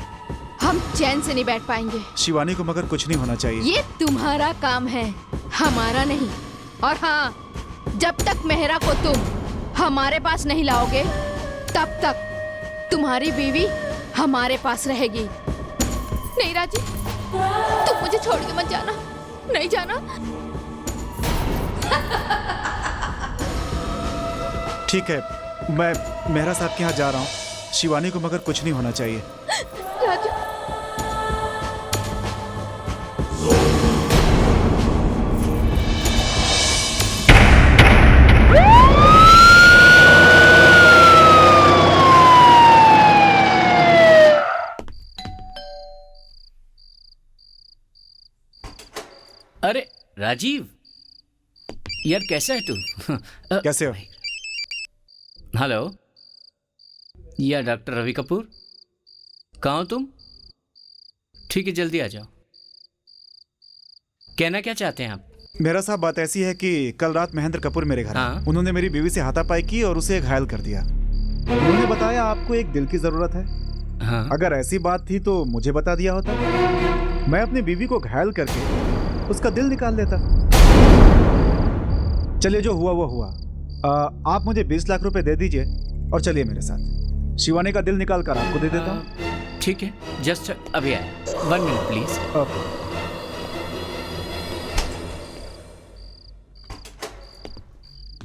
हम चैन से नहीं बैठ पाएंगे। शिवानी को मगर कुछ नहीं होना चाहिए। ये तुम्हारा काम है, हमारा नहीं। और हाँ, जब तक मेहरा को तुम हमारे पास नहीं लाओगे, तब तक तुम्हारी बीवी हमारे पास रहेगी। नहीं राजी, तुम मुझे छोड़ के मत जाना। नहीं जाना। ठीक है, मैं मेहरा साहब के यहाँ जा रहा हूँ। शिवानी को मगर कुछ नहीं होना चाहिए। राजू, अरे राजीव, यार कैसा है तू? कैसे हो? हेलो, या डॉक्टर रवि कपूर, कहाँ हो तुम? ठीक है, जल्दी आ जाओ। कहना क्या चाहते हैं आप? मेरा साहब, बात ऐसी है कि कल रात महेंद्र कपूर मेरे घर हाँ? आए। उन्होंने मेरी बीवी से हाथापाई की और उसे घायल कर दिया। उन्होंने बताया आपको एक दिल की जरूरत है। हाँ? अगर ऐसी बात थी तो मुझे बता दिया होता, मैं अपनी बीवी को घायल करके उसका दिल निकाल देता। चलिए, जो हुआ वो हुआ। आप मुझे 20 लाख रुपए दे दीजिए और चलिए मेरे साथ। शिवानी का दिल निकाल कर आपको दे देता हूँ। ठीक है, जस्ट अभी आए। 1 मिनट प्लीज। ओके।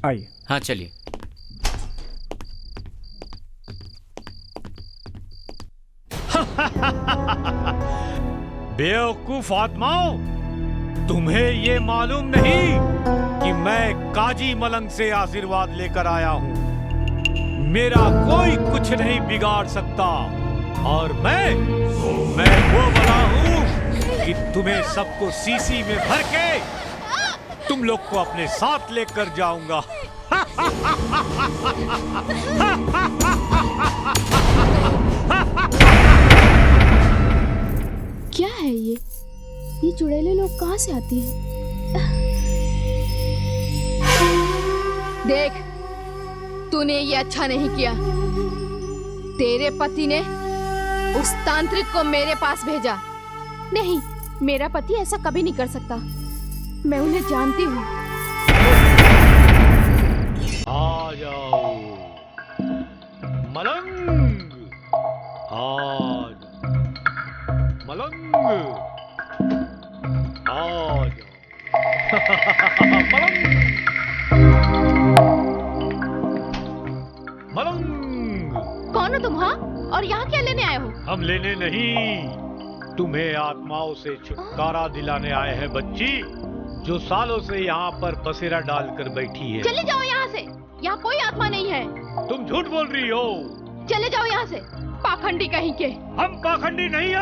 आइए। हाँ चलिए। बेवकूफ आत्माओं, तुम्हें ये मालूम नहीं कि मैं काजी मलंग से आशीर्वाद लेकर आया हूँ। मेरा कोई कुछ नहीं बिगाड़ सकता और मैं वो बना हूँ कि तुम्हें सबको सीसी में भर के तुम लोग को अपने साथ लेकर जाऊंगा। क्या है ये चुड़ैले लोग कहाँ से आती हैं? देख, तूने ये अच्छा नहीं किया। तेरे पति ने उस तांत्रिक को मेरे पास भेजा। नहीं, मेरा पति ऐसा कभी नहीं कर सकता। मैं उन्हें जानती हूँ। आ जाओ मलंग, आज मलंग, आ जाओ मलंग, मलंग। कौन हो तुम? हाँ, और यहाँ क्या लेने आए हो? हम लेने नहीं, तुम्हें आत्माओं से छुटकारा दिलाने आए हैं बच्ची, जो सालों से यहाँ पर बसेरा डालकर बैठी है। चले जाओ यहाँ से, यहाँ कोई आत्मा नहीं है। तुम झूठ बोल रही हो। चले जाओ यहाँ से, पाखंडी कहीं के। हम पाखंडी नहीं हैं।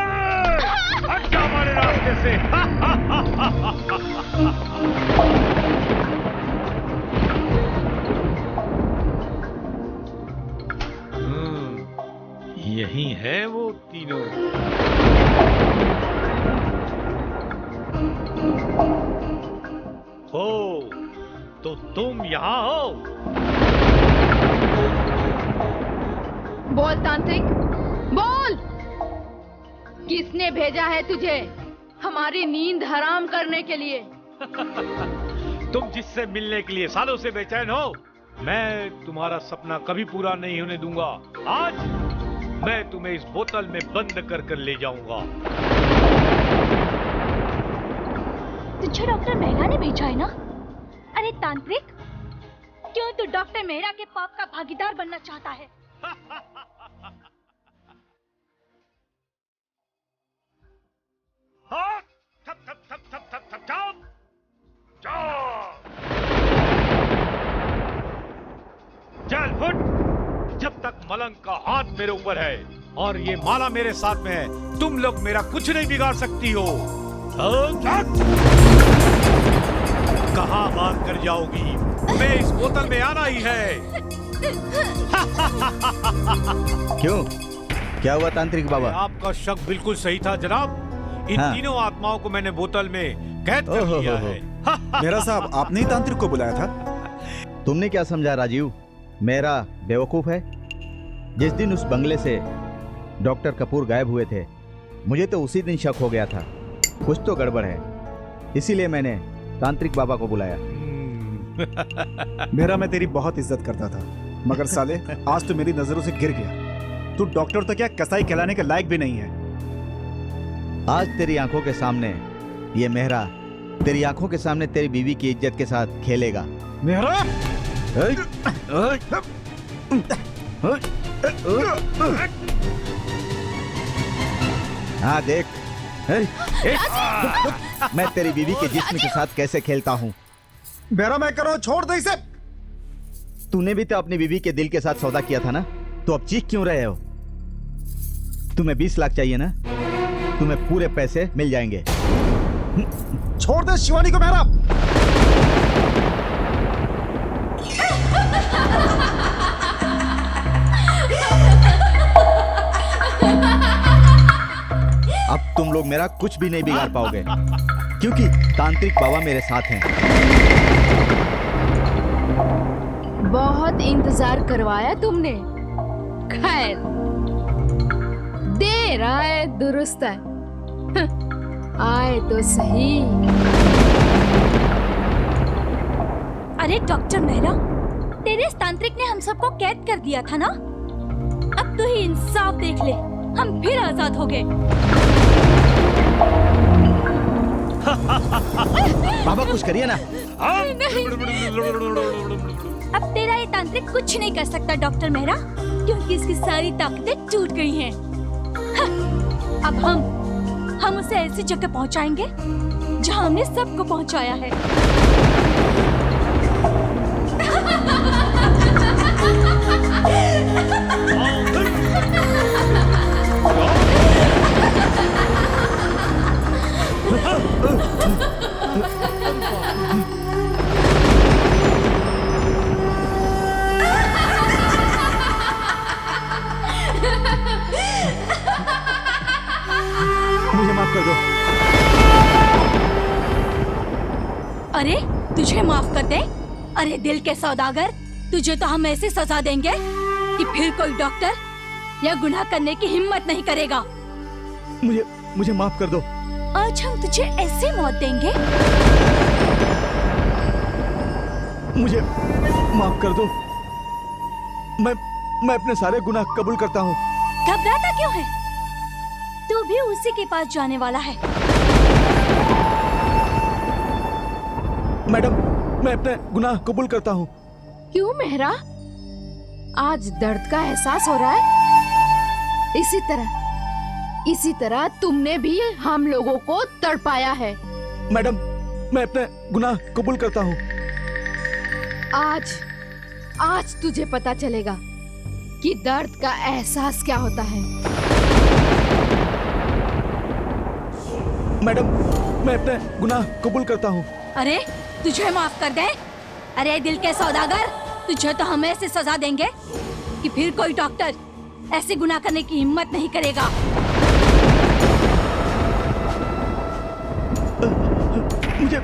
हट जा हमारे रास्ते से। यही है वो तीनों। हो तो तुम यहाँ हो। बोल तांत्रिक, बोल। किसने भेजा है तुझे हमारी नींद हराम करने के लिए? तुम जिससे मिलने के लिए सालों से बेचैन हो, मैं तुम्हारा सपना कभी पूरा नहीं होने दूंगा। आज मैं तुम्हें इस बोतल में बंद कर कर ले जाऊंगा। तुझे डॉक्टर मेहरा ने भेजा है ना? अरे तांत्रिक, क्यों तू डॉक्टर मेहरा के पाप का भागीदार बनना चाहता है? थप थप थप थप थप थप थप। चल फुट। जब तक मलंग का हाथ मेरे ऊपर है और ये माला मेरे साथ में है, तुम लोग मेरा कुछ नहीं बिगाड़ सकती हो। कहाँ भाग कर जाओगी? तुम्हें इस बोतल में आना ही है। क्यों, क्या हुआ तांत्रिक बाबा? आपका शक बिल्कुल सही था जनाब। इन तीनों आत्माओं को मैंने बोतल में कैद कर लिया है। मेरा साहब, आपने ही तांत्रिक को बुलाया था। तुमने क्या समझा राजीव? मेरा बेवकूफ है? जिस दिन उस बंगले से डॉक्टर कपूर गायब हुए थे, मुझे तो उसी दिन शक हो गया था कुछ तो गड़बड़ है। इसीलिए मैंने तांत्रिक बाबा को बुलाया। मेरा मैं तेरी बहुत इज्जत करता था, मगर साले आज तो मेरी नजरों से गिर गया। तू डॉक्टर तो क्या, कसाई कहलाने के लायक भी नहीं है। आज तेरी आंखों के सामने ये मेहरा तेरी आंखों के सामने तेरी बीवी की इज्जत के साथ खेलेगा। मेहरा! हाँ देख, मैं तेरी बीवी के जिस्म के साथ कैसे खेलता हूँ। मेहरा, मैं करो, छोड़ दे इसे। तूने भी तो अपनी बीवी के दिल के साथ सौदा किया था ना, तो अब चीख क्यों रहे हो? तुम्हें 20 लाख चाहिए ना? तुम्हें पूरे पैसे मिल जाएंगे। छोड़ दे शिवानी को मेहरा। अब तुम लोग मेरा कुछ भी नहीं बिगाड़ पाओगे, क्योंकि तांत्रिक बाबा मेरे साथ हैं। बहुत इंतजार करवाया तुमने। खैर, देर आए दुरुस्त है। आए तो सही। अरे डॉक्टर मेहरा, तेरे इस तांत्रिक ने हम सबको कैद कर दिया था ना? अब तो ही इंसाफ देख ले, हम फिर आजाद हो गए। बाबा कुछ करिए ना। अब तेरा ये तांत्रिक कुछ नहीं कर सकता डॉक्टर मेहरा, क्योंकि इसकी सारी ताकतें टूट गई हैं। अब हम उसे ऐसी जगह पहुंचाएंगे जहां हमने सबको पहुंचाया है। मुझे माफ कर दो। अरे तुझे माफ कर दे? अरे दिल के सौदागर, तुझे तो हम ऐसी सजा देंगे कि फिर कोई डॉक्टर या गुनाह करने की हिम्मत नहीं करेगा। मुझे माफ कर दो। आज हम तुझे ऐसी मौत देंगे। मुझे माफ कर दो। मैं अपने सारे गुनाह कबूल करता हूँ। घबराता क्यों है? तू भी उसी के पास जाने वाला है। मैडम, मैं अपने गुनाह कबूल करता हूँ। क्यों मेहरा? आज दर्द का एहसास हो रहा है? इसी तरह तुमने भी हम लोगों को तड़पाया है। मैडम, मैं अपने गुनाह कबूल करता हूँ। आज तुझे पता चलेगा कि दर्द का एहसास क्या होता है। मैडम, मैं अपने गुनाह कबूल करता हूँ। अरे तुझे माफ कर दे? अरे दिल के सौदागर, तुझे तो हम ऐसी सजा देंगे कि फिर कोई डॉक्टर ऐसे गुनाह करने की हिम्मत नहीं करेगा। मुझे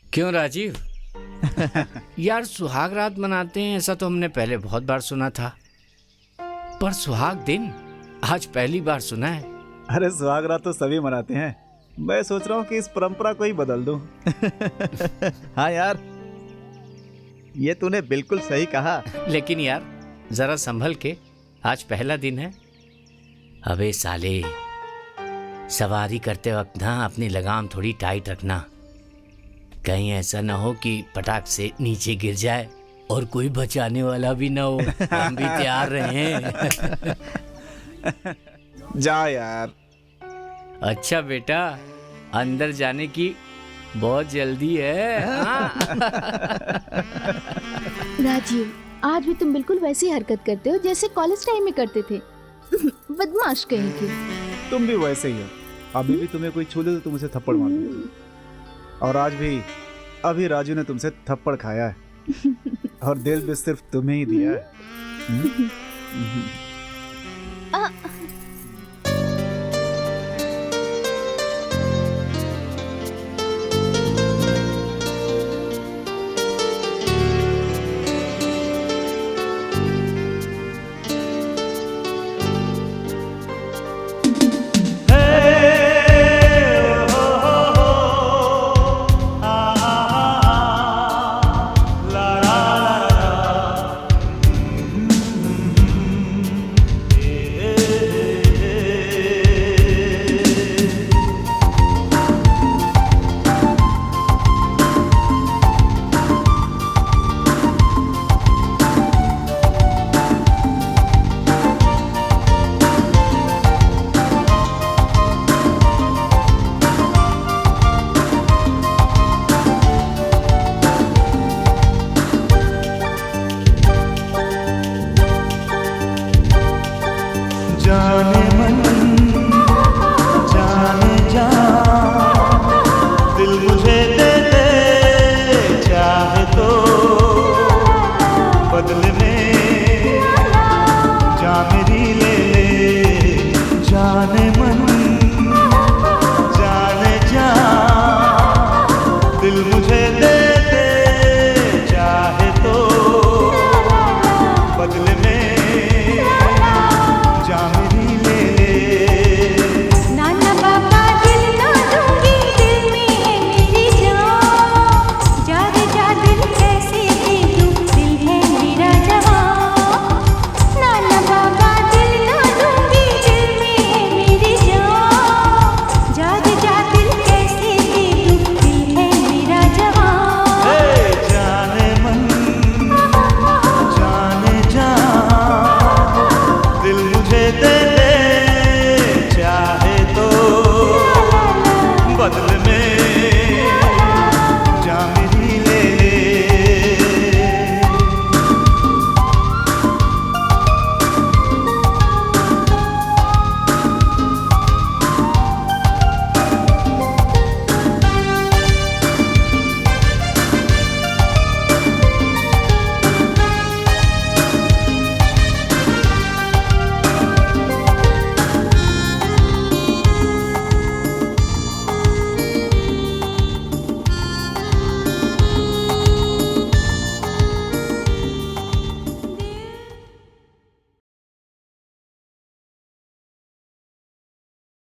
क्यों राजीव? यार सुहाग रात मनाते हैं ऐसा तो हमने पहले बहुत बार सुना था, पर सुहाग दिन आज पहली बार सुना है। अरे सुहाग रात तो सभी मनाते हैं, मैं सोच रहा हूँ कि इस परंपरा को ही बदल दूं। हाँ यार, ये तूने बिल्कुल सही कहा। लेकिन यार जरा संभल के, आज पहला दिन है। अबे साले, सवारी करते वक्त ना अपनी लगाम थोड़ी टाइट रखना, कहीं ऐसा ना हो कि पटाख से नीचे गिर जाए और कोई बचाने वाला भी ना हो। हम भी तैयार रहे हैं। जा यार। अच्छा बेटा, अंदर जाने की बहुत जल्दी है। हाँ? राजीव, आज भी तुम बिल्कुल वैसी हरकत करते हो जैसे कॉलेज टाइम में करते थे। बदमाश कहीं की। तुम भी वैसे ही हो। अभी भी तुम्हें कोई छू दे तो तुम उसे थप्पड़ मार दो। और आज भी अभी राजू ने तुमसे थप्पड़ खाया है और दिल भी सिर्फ तुम्हें ही दिया है। जाने मन जाने जा, दिल मुझे दे दे चाहे तो बदले में